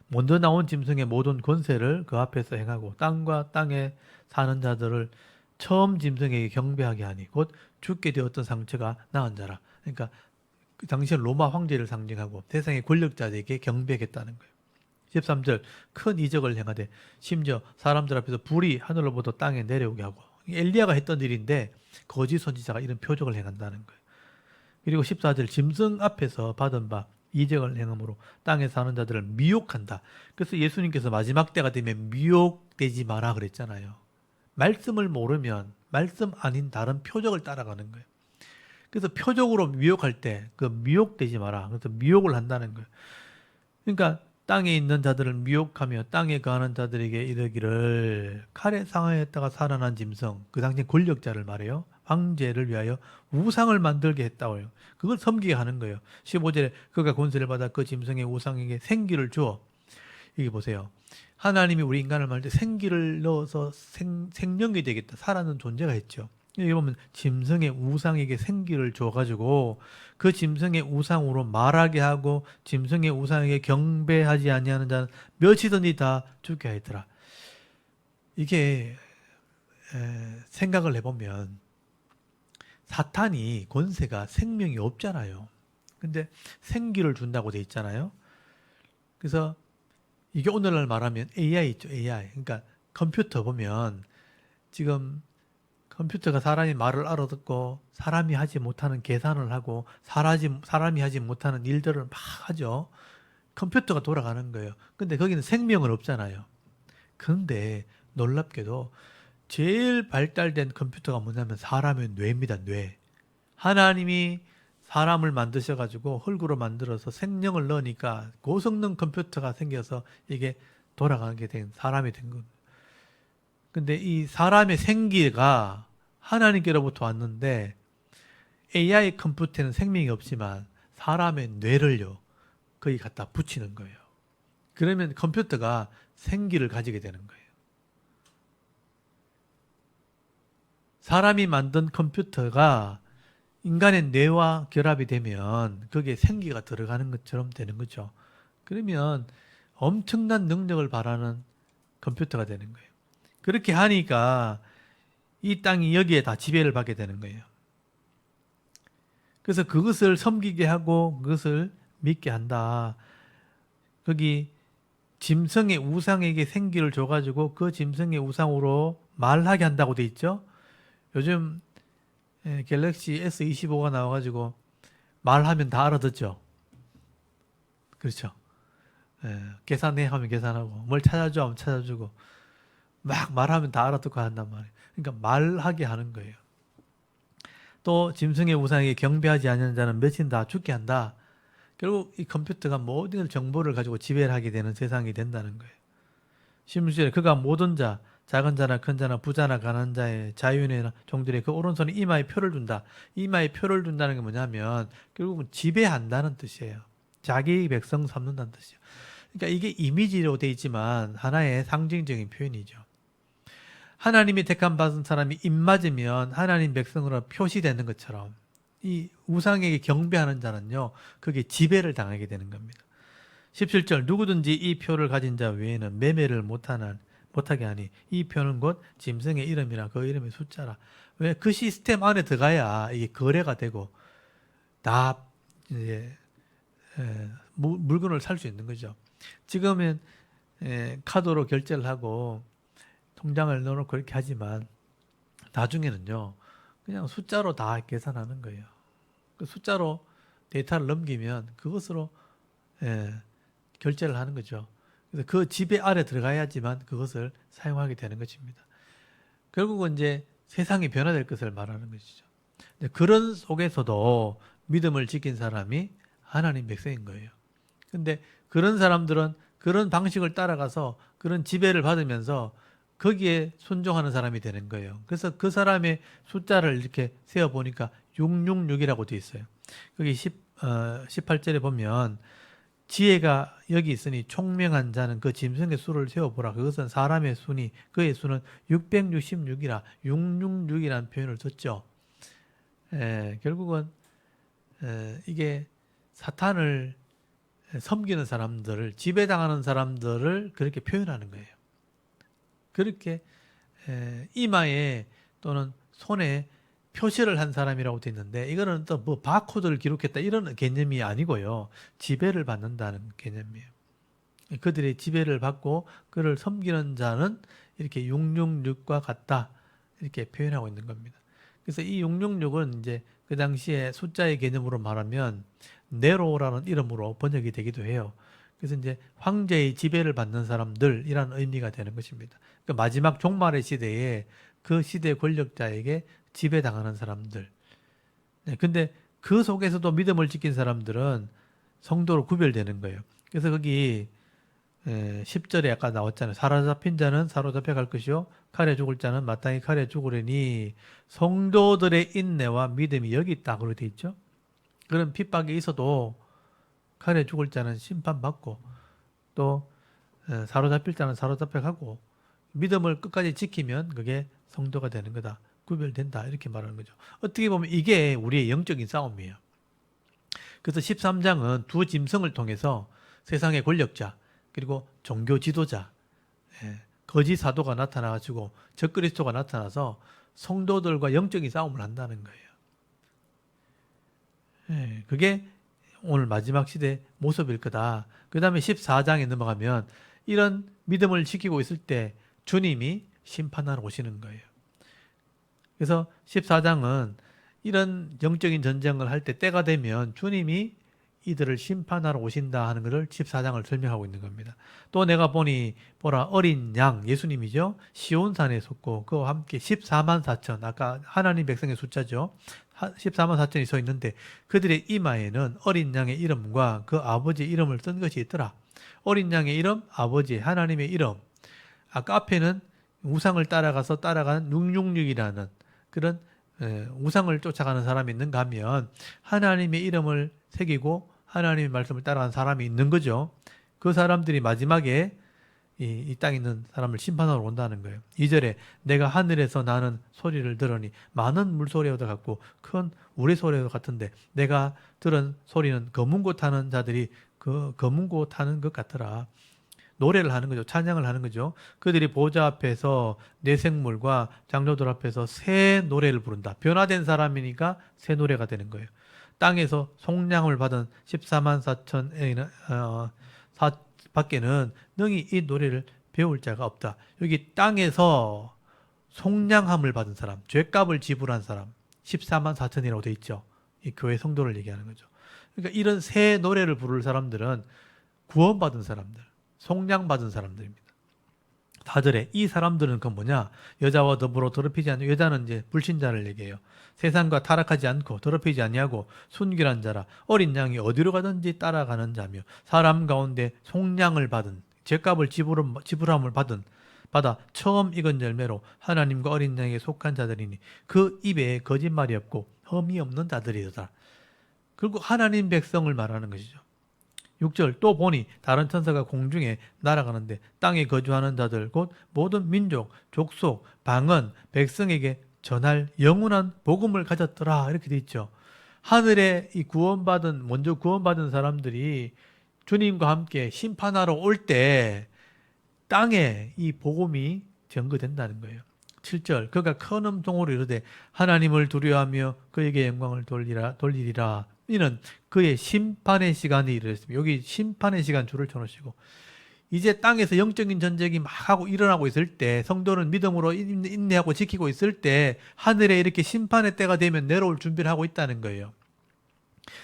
먼저 나온 짐승의 모든 권세를 그 앞에서 행하고 땅과 땅에 사는 자들을 처음 짐승에게 경배하게 하니 곧 죽게 되었던 상처가 나은 자라. 그러니까 그 당시 로마 황제를 상징하고 세상의 권력자들에게 경배하겠다는 거예요. 13절 큰 이적을 행하되 심지어 사람들 앞에서 불이 하늘로부터 땅에 내려오게 하고, 엘리야가 했던 일인데 거짓 선지자가 이런 표적을 행한다는 거예요. 그리고 14절 짐승 앞에서 받은 바 이적을 행함으로 땅에 사는 자들을 미혹한다. 그래서 예수님께서 마지막 때가 되면 미혹되지 마라 그랬잖아요. 말씀을 모르면 말씀 아닌 다른 표적을 따라가는 거예요. 그래서 표적으로 미혹할 때 그 미혹되지 마라. 그래서 미혹을 한다는 거예요. 그러니까 땅에 있는 자들을 미혹하며 땅에 거하는 자들에게 이르기를 칼에 상하였다가 살아난 짐승, 그 당시 권력자를 말해요. 황제를 위하여 우상을 만들게 했다고요. 그걸 섬기게 하는 거예요. 15절에 그가 권세를 받아 그 짐승의 우상에게 생기를 주어. 여기 보세요. 하나님이 우리 인간을 만들 때 생기를 넣어서 생명이 되겠다. 살아있는 존재가 있죠. 여기 보면 짐승의 우상에게 생기를 줘가지고 그 짐승의 우상으로 말하게 하고 짐승의 우상에게 경배하지 아니하는 자는 몇이든지 다 죽게 하였더라. 이게 생각을 해보면 사탄이 권세가 생명이 없잖아요. 근데 생기를 준다고 돼 있잖아요. 그래서 이게 오늘날 말하면 AI 있죠. AI. 그러니까 컴퓨터 보면 지금 컴퓨터가 사람이 말을 알아듣고 사람이 하지 못하는 계산을 하고 사람이 하지 못하는 일들을 막 하죠. 컴퓨터가 돌아가는 거예요. 근데 거기는 생명은 없잖아요. 그런데 놀랍게도 제일 발달된 컴퓨터가 뭐냐면 사람의 뇌입니다. 뇌. 하나님이 사람을 만드셔가지고 흙으로 만들어서 생명을 넣으니까 고성능 컴퓨터가 생겨서 이게 돌아가게 된 사람이 된 겁니다. 근데 이 사람의 생기가 하나님께로부터 왔는데 AI 컴퓨터는 생명이 없지만 사람의 뇌를요 거기 갖다 붙이는 거예요. 그러면 컴퓨터가 생기를 가지게 되는 거예요. 사람이 만든 컴퓨터가 인간의 뇌와 결합이 되면 거기에 생기가 들어가는 것처럼 되는 거죠. 그러면 엄청난 능력을 바라는 컴퓨터가 되는 거예요. 그렇게 하니까 이 땅이 여기에 다 지배를 받게 되는 거예요. 그래서 그것을 섬기게 하고 그것을 믿게 한다. 거기 짐승의 우상에게 생기를 줘가지고 그 짐승의 우상으로 말하게 한다고 돼 있죠. 요즘 갤럭시 S25가 나와가지고 말하면 다 알아듣죠. 그렇죠. 계산해 하면 계산하고 뭘 찾아줘 하면 찾아주고 막 말하면 다 알아듣고 한단 말이에요. 그러니까 말하게 하는 거예요. 또 짐승의 우상에게 경배하지 않는 자는 몇인 다 죽게 한다. 결국 이 컴퓨터가 모든 정보를 가지고 지배를 하게 되는 세상이 된다는 거예요. 16절에 그가 모든 자, 작은 자나 큰 자나 부자나 가난한 자의 자유인이나 종들의 그 오른손에 이마에 표를 둔다. 이마에 표를 둔다는 게 뭐냐면 결국은 지배한다는 뜻이에요. 자기 백성 삼는다는 뜻이에요. 그러니까 이게 이미지로 돼 있지만 하나의 상징적인 표현이죠. 하나님이 택함 받은 사람이 입 맞으면 하나님 백성으로 표시되는 것처럼 이 우상에게 경배하는 자는요, 그게 지배를 당하게 되는 겁니다. 17절 누구든지 이 표를 가진 자 외에는 매매를 못하는 못하게 하니 이 표는 곧 짐승의 이름이라 그 이름의 숫자라. 왜? 그 시스템 안에 들어가야 이게 거래가 되고 다 이제 물건을 살 수 있는 거죠. 지금은 카드로 결제를 하고 통장을 넣어놓고 그렇게 하지만 나중에는요 그냥 숫자로 다 계산하는 거예요. 그 숫자로 데이터를 넘기면 그것으로 결제를 하는 거죠. 그래서 그 지배 아래 들어가야지만 그것을 사용하게 되는 것입니다. 결국은 이제 세상이 변화될 것을 말하는 것이죠. 그런 속에서도 믿음을 지킨 사람이 하나님 백성인 거예요. 근데 그런 사람들은 그런 방식을 따라가서 그런 지배를 받으면서 거기에 순종하는 사람이 되는 거예요. 그래서 그 사람의 숫자를 이렇게 세어보니까 666이라고 되어 있어요. 거기 18절에 보면 지혜가 여기 있으니 총명한 자는 그 짐승의 수를 세어보라. 그것은 사람의 수니 그의 수는 666이라 666이라는 표현을 썼죠. 결국은 이게 사탄을 섬기는 사람들을 지배당하는 사람들을 그렇게 표현하는 거예요. 그렇게 이마에 또는 손에 표시를 한 사람이라고 되어 있는데 이거는 또 뭐 바코드를 기록했다 이런 개념이 아니고요. 지배를 받는다는 개념이에요. 그들의 지배를 받고 그를 섬기는 자는 이렇게 666과 같다 이렇게 표현하고 있는 겁니다. 그래서 이 666은 이제 그 당시에 숫자의 개념으로 말하면 네로라는 이름으로 번역이 되기도 해요. 그래서 이제 황제의 지배를 받는 사람들이라는 의미가 되는 것입니다. 그러니까 마지막 종말의 시대에 그 시대 권력자에게 지배당하는 사람들. 근데 그 속에서도 믿음을 지킨 사람들은 성도로 구별되는 거예요. 그래서 거기 10절에 아까 나왔잖아요. 사로잡힌 자는 사로잡혀 갈 것이요 칼에 죽을 자는 마땅히 칼에 죽으려니 성도들의 인내와 믿음이 여기 있다 그렇게 돼 있죠. 그런 핍박이 있어도 칼에 죽을 자는 심판받고 또 사로잡힐 자는 사로잡혀 가고 믿음을 끝까지 지키면 그게 성도가 되는 거다. 구별된다. 이렇게 말하는 거죠. 어떻게 보면 이게 우리의 영적인 싸움이에요. 그래서 13장은 두 짐승을 통해서 세상의 권력자 그리고 종교 지도자 거짓 사도가 나타나가지고 적그리스도가 나타나서 성도들과 영적인 싸움을 한다는 거예요. 그게 오늘 마지막 시대 모습일 거다. 그 다음에 14장에 넘어가면 이런 믿음을 지키고 있을 때 주님이 심판하러 오시는 거예요. 그래서 14장은 이런 영적인 전쟁을 할 때 때가 되면 주님이 이들을 심판하러 오신다 하는 것을 14장을 설명하고 있는 겁니다. 또 내가 보니 보라 어린 양 예수님이죠. 시온산에 섰고 그와 함께 14만 4천 아까 하나님 백성의 숫자죠. 14만 4천이 서 있는데 그들의 이마에는 어린 양의 이름과 그 아버지의 이름을 쓴 것이 있더라. 어린 양의 이름, 아버지 하나님의 이름. 아까 앞에는 우상을 따라가서 따라가는 666이라는 그런 우상을 쫓아가는 사람이 있는가 하면 하나님의 이름을 새기고 하나님의 말씀을 따라가는 사람이 있는 거죠. 그 사람들이 마지막에 이 땅에 있는 사람을 심판하러 온다는 거예요. 2절에 내가 하늘에서 나는 소리를 들으니 많은 물소리와 같고 큰 우레소리와 같은데 내가 들은 소리는 검은고 타는 자들이 그 검은고 타는 것 같더라. 노래를 하는 거죠. 찬양을 하는 거죠. 그들이 보좌 앞에서 내생물과 장로들 앞에서 새 노래를 부른다. 변화된 사람이니까 새 노래가 되는 거예요. 땅에서 속량을 받은 14만 4천에는 밖에는 능히 이 노래를 배울 자가 없다. 여기 땅에서 속량함을 받은 사람, 죄값을 지불한 사람 14만 4천이라고 돼 있죠. 이 교회 성도를 얘기하는 거죠. 그러니까 이런 새 노래를 부를 사람들은 구원받은 사람들, 속량받은 사람들입니다. 4절에 이 사람들은 그 뭐냐? 여자와 더불어 더럽히지 않는 여자는 이제 불신자를 얘기해요. 세상과 타락하지 않고 더럽히지 아니하고 순결한 자라 어린 양이 어디로 가든지 따라가는 자며 사람 가운데 속량을 받은 죄값을 지불함을 받아 처음 익은 열매로 하나님과 어린 양에 속한 자들이니 그 입에 거짓말이 없고 흠이 없는 자들이다. 그리고 하나님 백성을 말하는 것이죠. 6절 또 보니 다른 천사가 공중에 날아가는데 땅에 거주하는 자들 곧 모든 민족, 족속, 방언, 백성에게 전할 영원한 복음을 가졌더라 이렇게 돼 있죠. 하늘에 이 먼저 구원받은 사람들이 주님과 함께 심판하러 올 때 땅에 이 복음이 증거된다는 거예요. 7절 그가 큰 음성으로 이르되 하나님을 두려워하며 그에게 영광을 돌리리라. 이는 그의 심판의 시간이 이르렀습니다. 여기 심판의 시간 줄을 쳐놓으시고 이제 땅에서 영적인 전쟁이 막 하고 일어나고 있을 때 성도는 믿음으로 인내하고 지키고 있을 때 하늘에 이렇게 심판의 때가 되면 내려올 준비를 하고 있다는 거예요.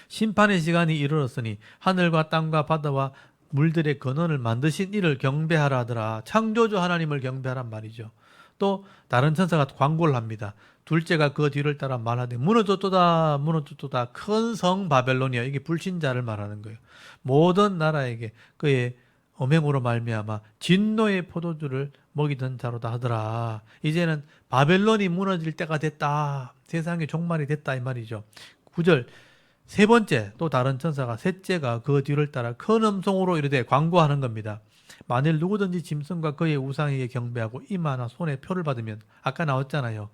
심판의 시간이 이르렀으니 하늘과 땅과 바다와 물들의 근원을 만드신 이를 경배하라 하더라. 창조주 하나님을 경배하란 말이죠. 또 다른 천사가 광고를 합니다. 둘째가 그 뒤를 따라 말하되 무너졌도다 무너졌도다 큰 성 바벨론이여. 이게 불신자를 말하는 거예요. 모든 나라에게 그의 엄행으로 말미암아 진노의 포도주를 먹이던 자로다 하더라. 이제는 바벨론이 무너질 때가 됐다. 세상의 종말이 됐다 이 말이죠. 9절 세 번째 또 다른 천사가 셋째가 그 뒤를 따라 큰 음성으로 이르되 광고하는 겁니다. 만일 누구든지 짐승과 그의 우상에게 경배하고 이마나 손에 표를 받으면 아까 나왔잖아요.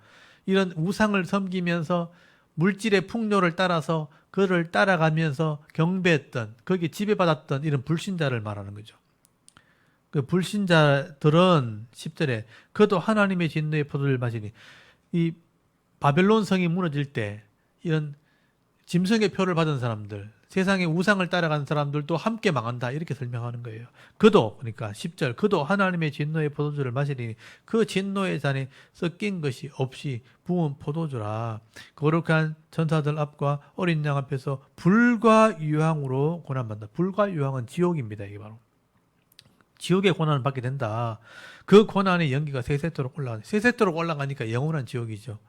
이런 우상을 섬기면서 물질의 풍요를 따라서 그를 따라가면서 경배했던 거기에 지배받았던 이런 불신자를 말하는 거죠. 그 불신자들은 10절에 그도 하나님의 진노의 포도를 마시니 이 바벨론 성이 무너질 때 이런 짐승의 표를 받은 사람들, 세상의 우상을 따라가는 사람들도 함께 망한다 이렇게 설명하는 거예요. 그도 그러니까 10절 그도 하나님의 진노의 포도주를 마시리니 그 진노의 잔에 섞인 것이 없이 부은 포도주라. 거룩한 천사들 앞과 어린 양 앞에서 불과 유황으로 고난받는다. 불과 유황은 지옥입니다. 이게 바로 지옥의 고난을 받게 된다. 그 고난의 연기가 세세토록 올라가니 세세토록 올라가니까 영원한 지옥이죠.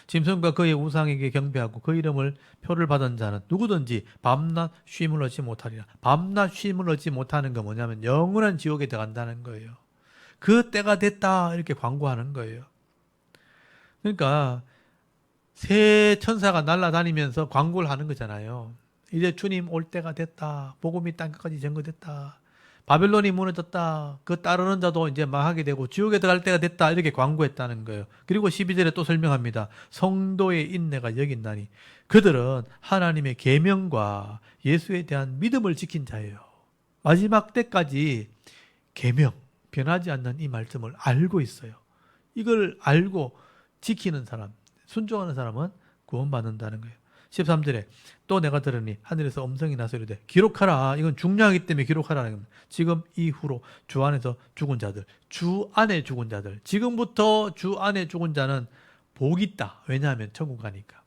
짐승과 그의 우상에게 경배하고 그 이름을 표를 받은 자는 누구든지 밤낮 쉼을 얻지 못하리라. 밤낮 쉼을 얻지 못하는 건 뭐냐면 영원한 지옥에 들어간다는 거예요. 그 때가 됐다 이렇게 광고하는 거예요. 그러니까 새 천사가 날아다니면서 광고를 하는 거잖아요. 이제 주님 올 때가 됐다. 복음이 땅끝까지 전거됐다. 바벨론이 무너졌다. 그 따르는 자도 이제 망하게 되고 지옥에 들어갈 때가 됐다. 이렇게 광고했다는 거예요. 그리고 12절에 또 설명합니다. 성도의 인내가 여기 있나니 그들은 하나님의 계명과 예수에 대한 믿음을 지킨 자예요. 마지막 때까지 계명, 변하지 않는 이 말씀을 알고 있어요. 이걸 알고 지키는 사람, 순종하는 사람은 구원받는다는 거예요. 13절에 또 내가 들으니 하늘에서 음성이 나서 이르되 기록하라. 이건 중요하기 때문에 기록하라는 겁니다. 지금 이후로 주 안에서 죽은 자들, 주 안에 죽은 자들, 지금부터 주 안에 죽은 자는 복이 있다. 왜냐하면 천국 가니까.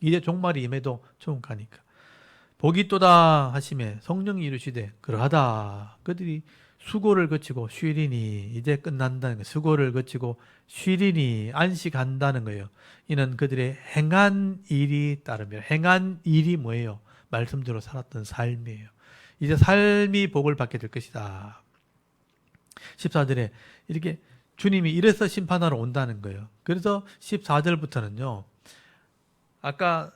이제 종말이 임해도 천국 가니까. 복이 있도다 하시매 성령이 이르시되 그러하다. 그들이 수고를 거치고 쉬리니 이제 끝난다는 거예요. 수고를 거치고 쉬리니 안식한다는 거예요. 이는 그들의 행한 일이 따르며 행한 일이 뭐예요? 말씀대로 살았던 삶이에요. 이제 삶이 복을 받게 될 것이다. 14절에 이렇게 주님이 이래서 심판하러 온다는 거예요. 그래서 14절부터는요. 아까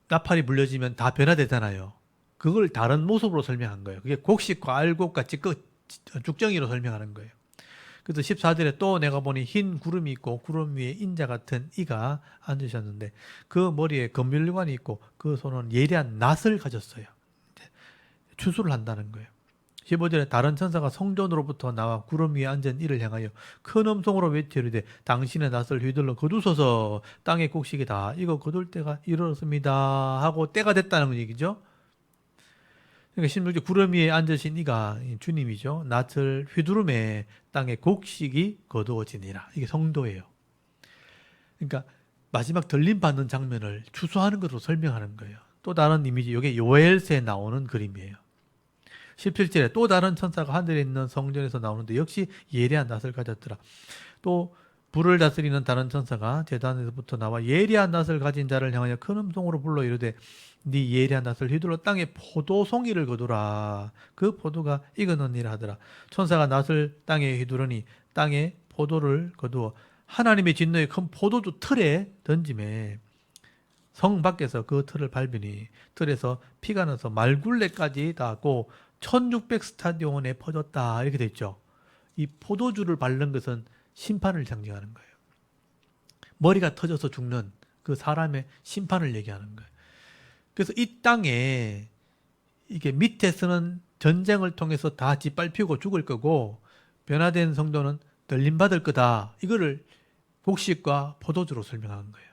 나팔이 불려지면 다 변화되잖아요. 그걸 다른 모습으로 설명한 거예요. 그게 곡식과 알곡같이 죽정이로 설명하는 거예요. 그래서 14절에 또 내가 보니 흰 구름이 있고 구름 위에 인자 같은 이가 앉으셨는데 그 머리에 검면류관이 있고 그 손은 예리한 낫을 가졌어요. 추수를 한다는 거예요. 15절에 다른 천사가 성전으로부터 나와 구름 위에 앉은 이를 향하여 큰 음성으로 외치르되 당신의 낫을 휘둘러 거두소서. 땅의 곡식이다. 이거 거둘 때가 이르렀습니다 하고 때가 됐다는 얘기죠. 그러니까 16절 구름 위에 앉으신 이가 주님이죠. 낫을 휘두름에 땅의 곡식이 거두어지니라. 이게 성도예요. 그러니까 마지막 들림 받는 장면을 추수하는 것으로 설명하는 거예요. 또 다른 이미지, 이게 요엘서에 나오는 그림이에요. 17절에 또 다른 천사가 하늘에 있는 성전에서 나오는데 역시 예리한 낫을 가졌더라. 또 불을 다스리는 다른 천사가 제단에서부터 나와 예리한 낫을 가진 자를 향하여 큰 음성으로 불러 이르되 네 예리한 낫을 휘둘러 땅에 포도송이를 거두라. 그 포도가 익었느니라 하더라. 천사가 낫을 땅에 휘두르니 땅에 포도를 거두어 하나님의 진노의 큰 포도주 틀에 던짐에 성 밖에서 그 틀을 밟으니 틀에서 피가 나서 말굴레까지 닿고 1600 스타디온에 퍼졌다. 이렇게 됐죠. 이 포도주를 바른 것은 심판을 상징하는 거예요. 머리가 터져서 죽는 그 사람의 심판을 얘기하는 거예요. 그래서 이 땅에 이게 밑에서는 전쟁을 통해서 다 짓밟히고 죽을 거고 변화된 성도는 들림받을 거다. 이거를 곡식과 포도주로 설명한 거예요.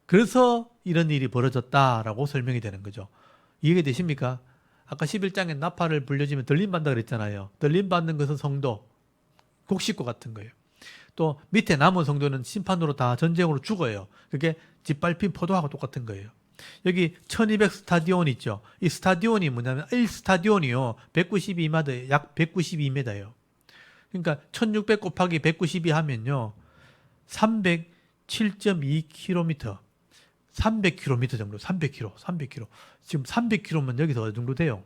그래서 이런 일이 벌어졌다라고 설명이 되는 거죠. 이해가 되십니까? 아까 11장에 나팔을 불려주면 들림받는다 그랬잖아요. 들림받는 것은 성도, 곡식과 같은 거예요. 또 밑에 남은 성도는 심판으로 다 전쟁으로 죽어요. 그게 짓밟힌 포도하고 똑같은 거예요. 여기 1200 스타디온 있죠. 이 스타디온이 뭐냐면 1스타디온이요. 192m, 약 192m예요. 그러니까 1600 곱하기 192 하면요. 307.2km. 300km 정도, 300km. 지금 300km면 여기서 어느 정도 돼요?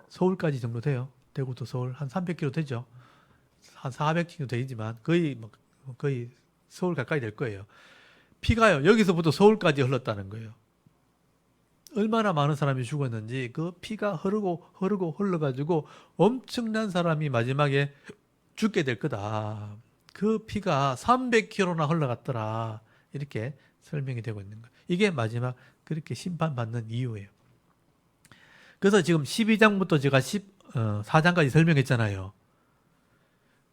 서울까지 정도 돼요. 대구도 서울 한 300km 되죠. 한 400km 되지만 거의 서울 가까이 될 거예요. 피가요. 여기서부터 서울까지 흘렀다는 거예요. 얼마나 많은 사람이 죽었는지 그 피가 흐르고 흘러가지고 엄청난 사람이 마지막에 죽게 될 거다. 그 피가 300km나 흘러갔더라. 이렇게 설명이 되고 있는 거예요. 이게 마지막 그렇게 심판받는 이유예요. 그래서 지금 12장부터 제가 14장까지 설명했잖아요.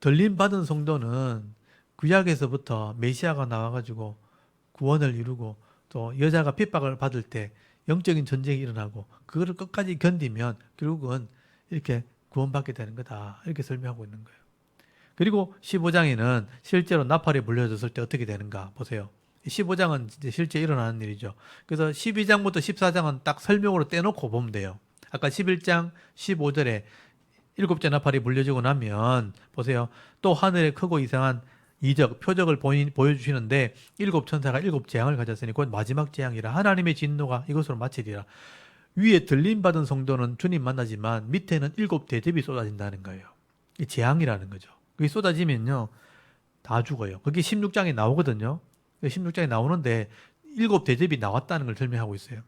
들림받은 성도는 구약에서부터 메시아가 나와가지고 구원을 이루고 또 여자가 핍박을 받을 때 영적인 전쟁이 일어나고 그거를 끝까지 견디면 결국은 이렇게 구원받게 되는 거다. 이렇게 설명하고 있는 거예요. 그리고 15장에는 실제로 나팔이 불려졌을 때 어떻게 되는가 보세요. 15장은 이제 실제 일어나는 일이죠. 그래서 12장부터 14장은 딱 설명으로 떼놓고 보면 돼요. 아까 11장 15절에 7째 나팔이 불려지고 나면 보세요. 또 하늘에 크고 이상한 이적, 표적을 보여주시는데 7천사가 7재앙을 가졌으니 곧 마지막 재앙이라 하나님의 진노가 이것으로 마치리라. 위에 들림받은 성도는 주님 만나지만 밑에는 7대접이 쏟아진다는 거예요. 이 재앙이라는 거죠. 그게 쏟아지면요. 다 죽어요. 그게 16장에 나오거든요. 16장에 나오는데 7대접이 나왔다는 걸 설명하고 있어요.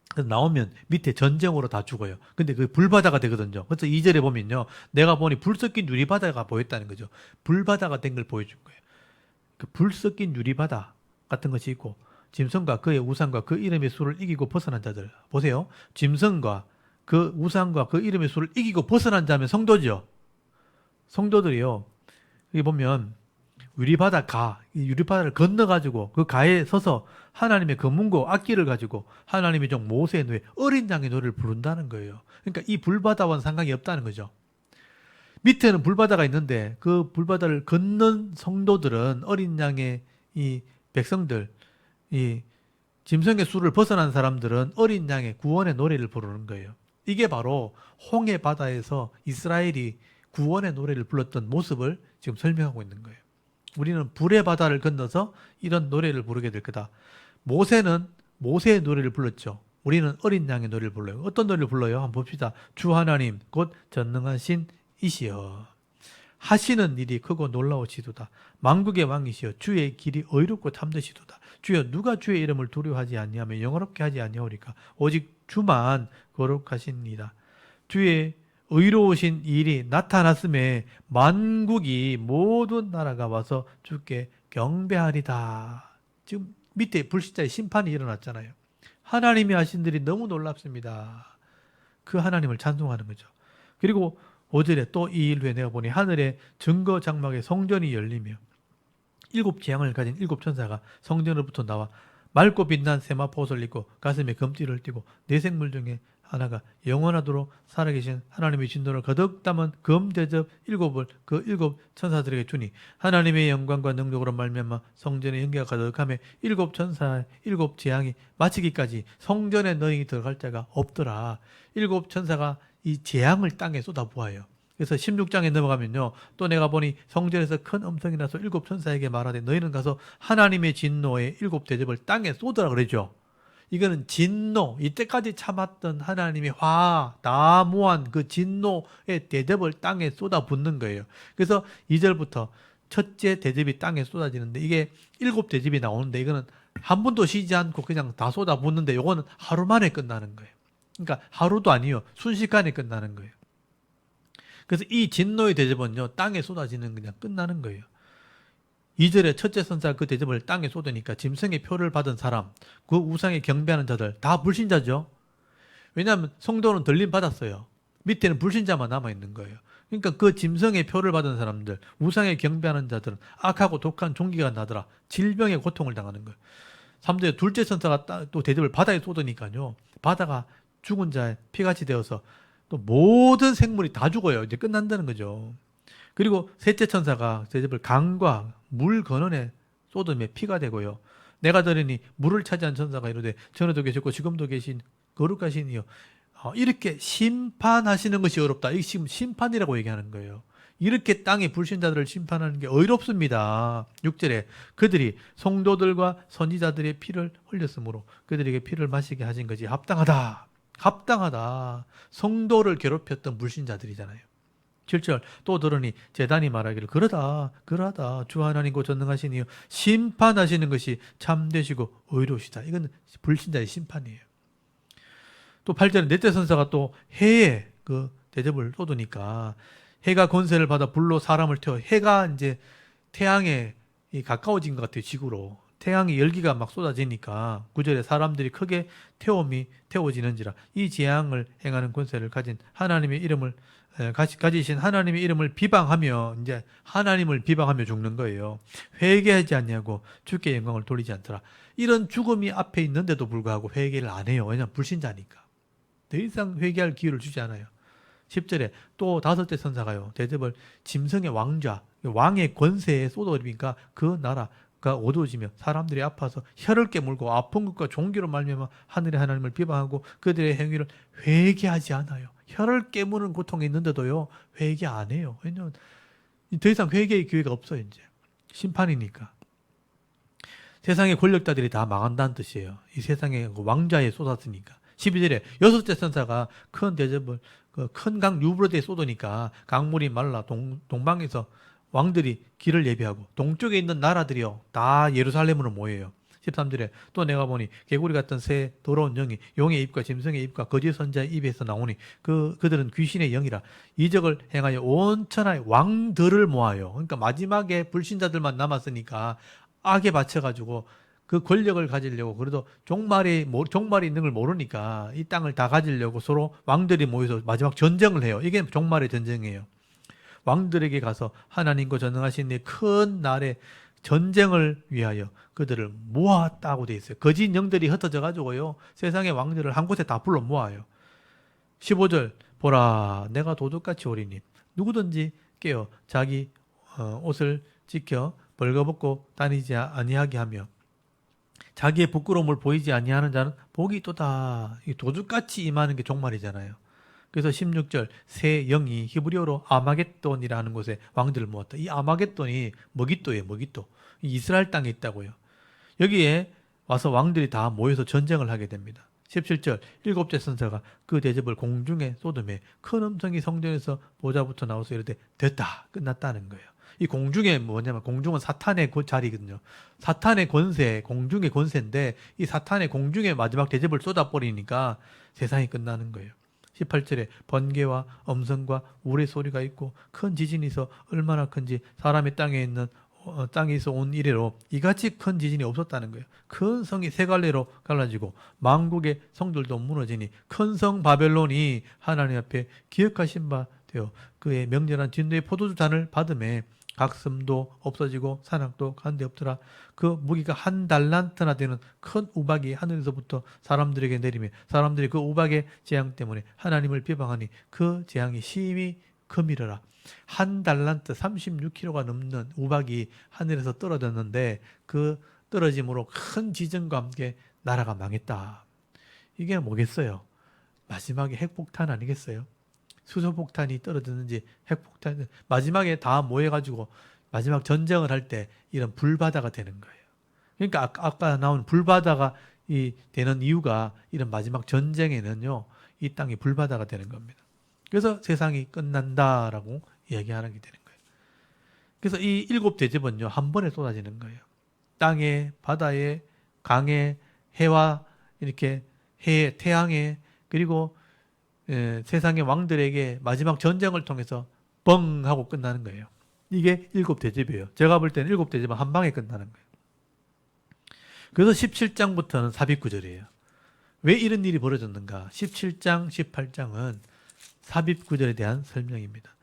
그래서 나오면 밑에 전쟁으로 다 죽어요. 근데 그게 불바다가 되거든요. 그래서 2절에 보면요. 내가 보니 불 섞인 유리바다가 보였다는 거죠. 불바다가 된 걸 보여준 거예요. 그 불 섞인 유리바다 같은 것이 있고 짐승과 그의 우상과 그 이름의 수를 이기고 벗어난 자들. 보세요. 짐승과 그 우상과 그 이름의 수를 이기고 벗어난 자면 성도죠. 성도들이요. 여기 보면 유리바다를 건너가지고 그 가에 서서 하나님의 검문고 악기를 가지고 하나님의 종 모세의 노래, 어린 양의 노래를 부른다는 거예요. 그러니까 이 불바다와는 상관이 없다는 거죠. 밑에는 불바다가 있는데 그 불바다를 건넌 성도들은 어린 양의 이 백성들, 이 짐승의 수를 벗어난 사람들은 어린 양의 구원의 노래를 부르는 거예요. 이게 바로 홍해 바다에서 이스라엘이 구원의 노래를 불렀던 모습을 지금 설명하고 있는 거예요. 우리는 불의 바다를 건너서 이런 노래를 부르게 될 거다. 모세는 모세의 노래를 불렀죠. 우리는 어린 양의 노래를 불러요. 어떤 노래를 불러요? 한번 봅시다. 주 하나님 곧 전능하신 이시여 하시는 일이 크고 놀라우시도다. 만국의 왕이시여 주의 길이 의롭고 참되시도다. 주여 누가 주의 이름을 두려워하지 아니하며 영어롭게 하지 아니하오리까. 오직 주만 거룩하십니다. 주의 의로우신 일이 나타났음에 만국이 모든 나라가 와서 주께 경배하리다. 지금 밑에 불신자의 심판이 일어났잖아요. 하나님이 하신 일이 너무 놀랍습니다. 그 하나님을 찬송하는 거죠. 그리고 5절에 또 이 일 후에 내가 보니 하늘의 증거 장막의 성전이 열리며 7재앙을 가진 7천사가 성전으로부터 나와 맑고 빛난 세마포 옷을 입고 가슴에 금띠를 띠고 네 생물 중에 하나가 영원하도록 살아계신 하나님의 진노를 거듭 담은 금대접 7을 그 7천사들에게 주니 하나님의 영광과 능력으로 말미암아 성전의 연기가 가득하며 7천사의 7재앙이 마치기까지 성전에 너희 들어갈 자가 없더라. 7천사가 이 재앙을 땅에 쏟아부어요. 그래서 16장에 넘어가면요. 또 내가 보니 성전에서 큰 음성이 나서 7천사에게 말하되 너희는 가서 하나님의 진노의 7대접을 땅에 쏟으라 그러죠. 이거는 진노, 이때까지 참았던 하나님의 다 모한 그 진노의 대접을 땅에 쏟아붓는 거예요. 그래서 2절부터 첫째 대접이 땅에 쏟아지는데 이게 7대접이 나오는데 이거는 한 번도 쉬지 않고 그냥 다 쏟아붓는데 이거는 하루 만에 끝나는 거예요. 그러니까 하루도 아니요. 순식간에 끝나는 거예요. 그래서 이 진노의 대접은요. 땅에 쏟아지는 그냥 끝나는 거예요. 2절에 첫째 선사 그 대접을 땅에 쏟으니까 짐승의 표를 받은 사람, 그 우상에 경배하는 자들 다 불신자죠. 왜냐하면 성도는 들림 받았어요. 밑에는 불신자만 남아있는 거예요. 그러니까 그 짐승의 표를 받은 사람들, 우상에 경배하는 자들은 악하고 독한 종기가 나더라. 질병의 고통을 당하는 거예요. 3대 둘째 천사가 또 대접을 바다에 쏟으니까요. 바다가 죽은 자의 피같이 되어서 또 모든 생물이 다 죽어요. 이제 끝난다는 거죠. 그리고 셋째 천사가 대접을 강과 물 근원에 쏟음에 피가 되고요. 내가 들으니 물을 차지한 천사가 이르되 전에도 계셨고 지금도 계신 거룩하신 이여, 이렇게 심판하시는 것이 어렵다. 이게 지금 심판이라고 얘기하는 거예요. 이렇게 땅의 불신자들을 심판하는 게 어렵습니다. 6절에 그들이 성도들과 선지자들의 피를 흘렸으므로 그들에게 피를 마시게 하신 것이 합당하다. 합당하다. 성도를 괴롭혔던 불신자들이잖아요. 7절 또 들으니 제단이 말하기를 그러다 주 하나님과 전능하신 이여 심판하시는 것이 참되시고 의로우시다. 이건 불신자의 심판이에요. 또 8절에 넷째 선사가 또 해에 그 대접을 쏟으니까 해가 권세를 받아 불로 사람을 태워 해가 이제 태양에 가까워진 것 같아요. 지구로. 태양의 열기가 막 쏟아지니까 9절에 사람들이 크게 태워지는지라 이 재앙을 행하는 권세를 가진 하나님의 이름을 가지신 하나님의 이름을 비방하며 이제 하나님을 비방하며 죽는 거예요. 회개하지 않냐고 주께 영광을 돌리지 않더라. 이런 죽음이 앞에 있는데도 불구하고 회개를 안 해요. 왜냐하면 불신자니까. 더 이상 회개할 기회를 주지 않아요. 10절에 또 다섯째 천사가요. 대접을 짐승의 왕좌, 왕의 권세에 쏟아버리니까 그 나라가 어두워지며 사람들이 아파서 혀를 깨물고 아픈 것과 종기로 말미암아 하늘의 하나님을 비방하고 그들의 행위를 회개하지 않아요. 혀를 깨무는 고통이 있는데도요. 회개 안 해요. 왜냐하면 더 이상 회개의 기회가 없어요. 이제 심판이니까. 세상의 권력자들이 다 망한다는 뜻이에요. 이 세상의 왕좌에 쏟았으니까. 12절에 여섯째 천사가 큰 대접을 큰 강 유브라데에 쏟으니까 강물이 말라 동방에서 왕들이 길을 예비하고 동쪽에 있는 나라들이요 다 예루살렘으로 모여요. 13절에 또 내가 보니 개구리 같은 새 더러운 영이 용의 입과 짐승의 입과 거짓 선자의 입에서 나오니 그들은 귀신의 영이라 이적을 행하여 온 천하의 왕들을 모아요. 그러니까 마지막에 불신자들만 남았으니까 악에 바쳐가지고 그 권력을 가지려고 그래도 종말이 있는 걸 모르니까 이 땅을 다 가지려고 서로 왕들이 모여서 마지막 전쟁을 해요. 이게 종말의 전쟁이에요. 왕들에게 가서 하나님과 전능하신 이 큰 날에 전쟁을 위하여 그들을 모았다고 돼 있어요. 거짓 영들이 흩어져 가지고요. 세상의 왕들을 한 곳에 다 불러 모아요. 15절 보라 내가 도둑같이 오리니 누구든지 깨어 자기 옷을 지켜 벌거벗고 다니지 아니하게 하며 자기의 부끄러움을 보이지 아니하는 자는 복이 있도다. 도둑같이 임하는 게 종말이잖아요. 그래서 16절 새 영이 히브리어로 아마겟돈이라는 곳에 왕들을 모았다. 이 아마겟돈이 머깃도예요. 머깃도. 이스라엘 땅에 있다고요. 여기에 와서 왕들이 다 모여서 전쟁을 하게 됩니다. 17절 일곱째 천사가 그 대접을 공중에 쏟음에 큰 음성이 성전에서 보좌부터 나와서 이르되 됐다. 끝났다는 거예요. 이 공중에 뭐냐면 공중은 사탄의 자리거든요. 사탄의 권세, 공중의 권세인데 이 사탄의 공중에 마지막 대접을 쏟아버리니까 세상이 끝나는 거예요. 18절에 번개와 음성과 우레 소리가 있고 큰 지진이 있어 얼마나 큰지 사람의 땅에서 온 이래로 이같이 큰 지진이 없었다는 거예요. 큰 성이 세 갈래로 갈라지고 만국의 성들도 무너지니 큰 성 바벨론이 하나님 앞에 기억하신 바 되어 그의 명렬한 진노의 포도주 잔을 받음에 각섬도 없어지고 산악도 간데 없더라. 그 무기가 한 달란트나 되는 큰 우박이 하늘에서부터 사람들에게 내리며 사람들이 그 우박의 재앙 때문에 하나님을 비방하니 그 재앙이 심히 크미르라. 한 달란트 36kg가 넘는 우박이 하늘에서 떨어졌는데 그 떨어짐으로 큰 지진과 함께 나라가 망했다. 이게 뭐겠어요? 마지막에 핵폭탄 아니겠어요? 수소폭탄이 떨어졌는지 핵폭탄 마지막에 다 모여가지고 마지막 전쟁을 할 때 이런 불바다가 되는 거예요. 그러니까 아까 나온 불바다가 되는 이유가 이런 마지막 전쟁에는요 이 땅이 불바다가 되는 겁니다. 그래서 세상이 끝난다라고 이야기하게 되는 거예요. 그래서 이 일곱 대접은요 한 번에 쏟아지는 거예요. 땅에, 바다에, 강에, 해와 이렇게 해에, 태양에 그리고 세상의 왕들에게 마지막 전쟁을 통해서 뻥 하고 끝나는 거예요. 이게 일곱 대접이에요. 제가 볼 때는 일곱 대접은 한 방에 끝나는 거예요. 그래서 17장부터는 삽입구절이에요. 왜 이런 일이 벌어졌는가? 17장, 18장은 삽입구절에 대한 설명입니다.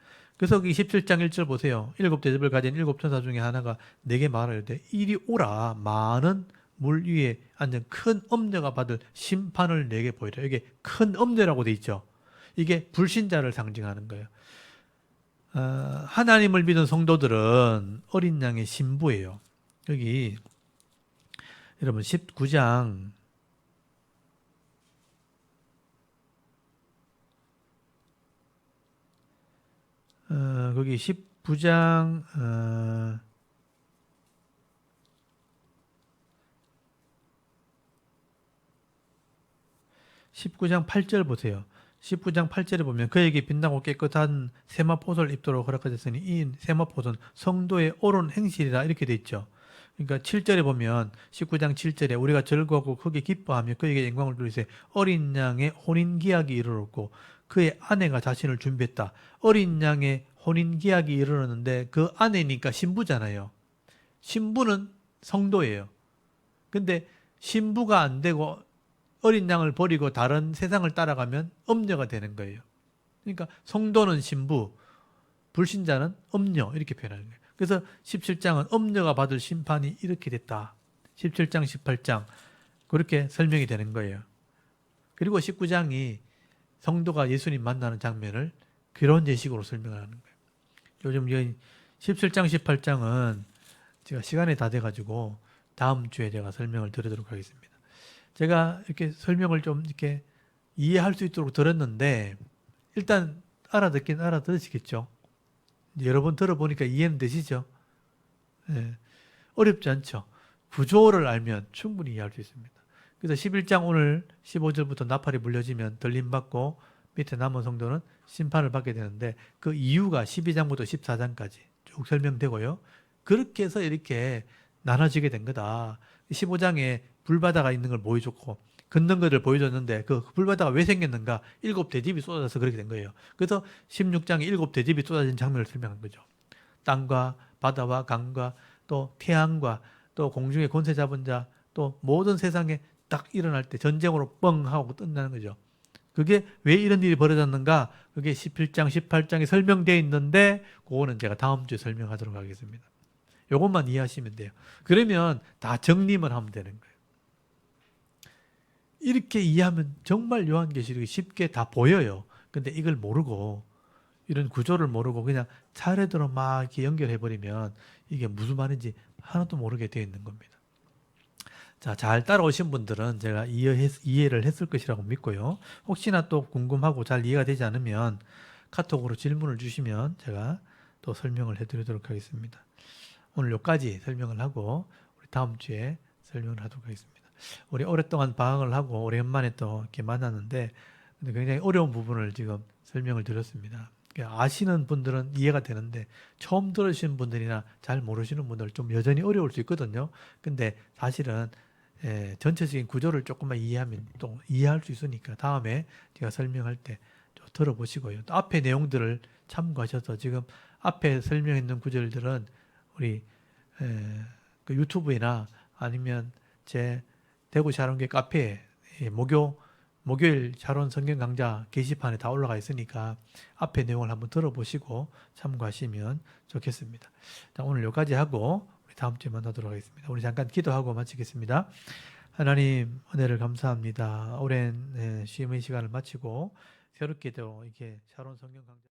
그래서 이 17장 1절 보세요. 일곱 대접을 가진 일곱 천사 중에 하나가 내게 말하여 되 이리 오라 많은 물 위에 앉은 큰 엄녀가 받을 심판을 내게 보이라. 이게 큰 엄녀라고 돼 있죠. 이게 불신자를 상징하는 거예요. 하나님을 믿은 성도들은 어린 양의 신부예요. 여기 여러분 19장 거기 19장 19장 8절 보세요. 19장 8절에 보면 그에게 빛나고 깨끗한 세마포옷을 입도록 허락하셨으니 이 세마포옷은 성도의 옳은 행실이라 이렇게 돼 있죠. 그러니까 7절에 보면 19장 7절에 우리가 즐거워하고 크게 기뻐하며 그에게 영광을 돌리세 어린 양의 혼인기약이 이르렀고 그의 아내가 자신을 준비했다. 어린 양의 혼인기약이 이르렀는데 그 아내니까 신부잖아요. 신부는 성도예요. 근데 신부가 안 되고 어린 양을 버리고 다른 세상을 따라가면 엄녀가 되는 거예요. 그러니까 성도는 신부, 불신자는 엄녀 이렇게 표현하는 거예요. 그래서 17장은 엄녀가 받을 심판이 이렇게 됐다. 17장, 18장 그렇게 설명이 되는 거예요. 그리고 19장이 성도가 예수님 만나는 장면을 그런 예식으로 설명을 하는 거예요. 요즘 17장, 18장은 제가 시간이 다 돼가지고 다음 주에 제가 설명을 드리도록 하겠습니다. 제가 이렇게 설명을 좀 이렇게 이해할 수 있도록 들었는데 일단 알아듣긴 알아들으시겠죠? 여러 번 들어보니까 이해는 되시죠? 네. 어렵지 않죠? 구조를 알면 충분히 이해할 수 있습니다. 그래서 11장 오늘 15절부터 나팔이 불려지면 들림받고 밑에 남은 성도는 심판을 받게 되는데 그 이유가 12장부터 14장까지 쭉 설명되고요. 그렇게 해서 이렇게 나눠지게 된 거다. 15장에 불바다가 있는 걸 보여줬고 걷는 것을 보여줬는데 그 불바다가 왜 생겼는가? 7 대접이 쏟아져서 그렇게 된 거예요. 그래서 16장에 7 대접이 쏟아진 장면을 설명한 거죠. 땅과 바다와 강과 또 태양과 또 공중의 권세 잡은 자 또 모든 세상에 딱 일어날 때 전쟁으로 뻥 하고 끝나는 거죠. 그게 왜 이런 일이 벌어졌는가? 그게 17장, 18장에 설명되어 있는데 그거는 제가 다음 주에 설명하도록 하겠습니다. 이것만 이해하시면 돼요. 그러면 다 정리만 하면 되는 거예요. 이렇게 이해하면 정말 요한계시록이 쉽게 다 보여요. 근데 이걸 모르고 이런 구조를 모르고 그냥 차례대로 막 이렇게 연결해버리면 이게 무슨 말인지 하나도 모르게 되어 있는 겁니다. 자, 잘 따라오신 분들은 제가 이해를 했을 것이라고 믿고요. 혹시나 또 궁금하고 잘 이해가 되지 않으면 카톡으로 질문을 주시면 제가 또 설명을 해드리도록 하겠습니다. 오늘 여기까지 설명을 하고 우리 다음 주에 설명을 하도록 하겠습니다. 우리 오랫동안 방학을 하고 오랜만에 또 이렇게 만났는데 굉장히 어려운 부분을 지금 설명을 드렸습니다. 아시는 분들은 이해가 되는데 처음 들으시는 분들이나 잘 모르시는 분들 좀 여전히 어려울 수 있거든요. 근데 사실은 전체적인 구조를 조금만 이해하면 또 이해할 수 있으니까 다음에 제가 설명할 때 좀 들어보시고요. 또 앞에 내용들을 참고하셔서 지금 앞에 설명했는 구절들은 우리 그 유튜브나 아니면 제 대구 샤론교회 카페에 목요일 샤론 성경 강좌 게시판에 다 올라가 있으니까 앞에 내용을 한번 들어보시고 참고하시면 좋겠습니다. 자, 오늘 여기까지 하고 우리 다음 주에 만나도록 하겠습니다. 우리 잠깐 기도하고 마치겠습니다. 하나님 은혜를 감사합니다. 오랜 쉼의 시간을 마치고 새롭게 또 이렇게 샤론 성경 강좌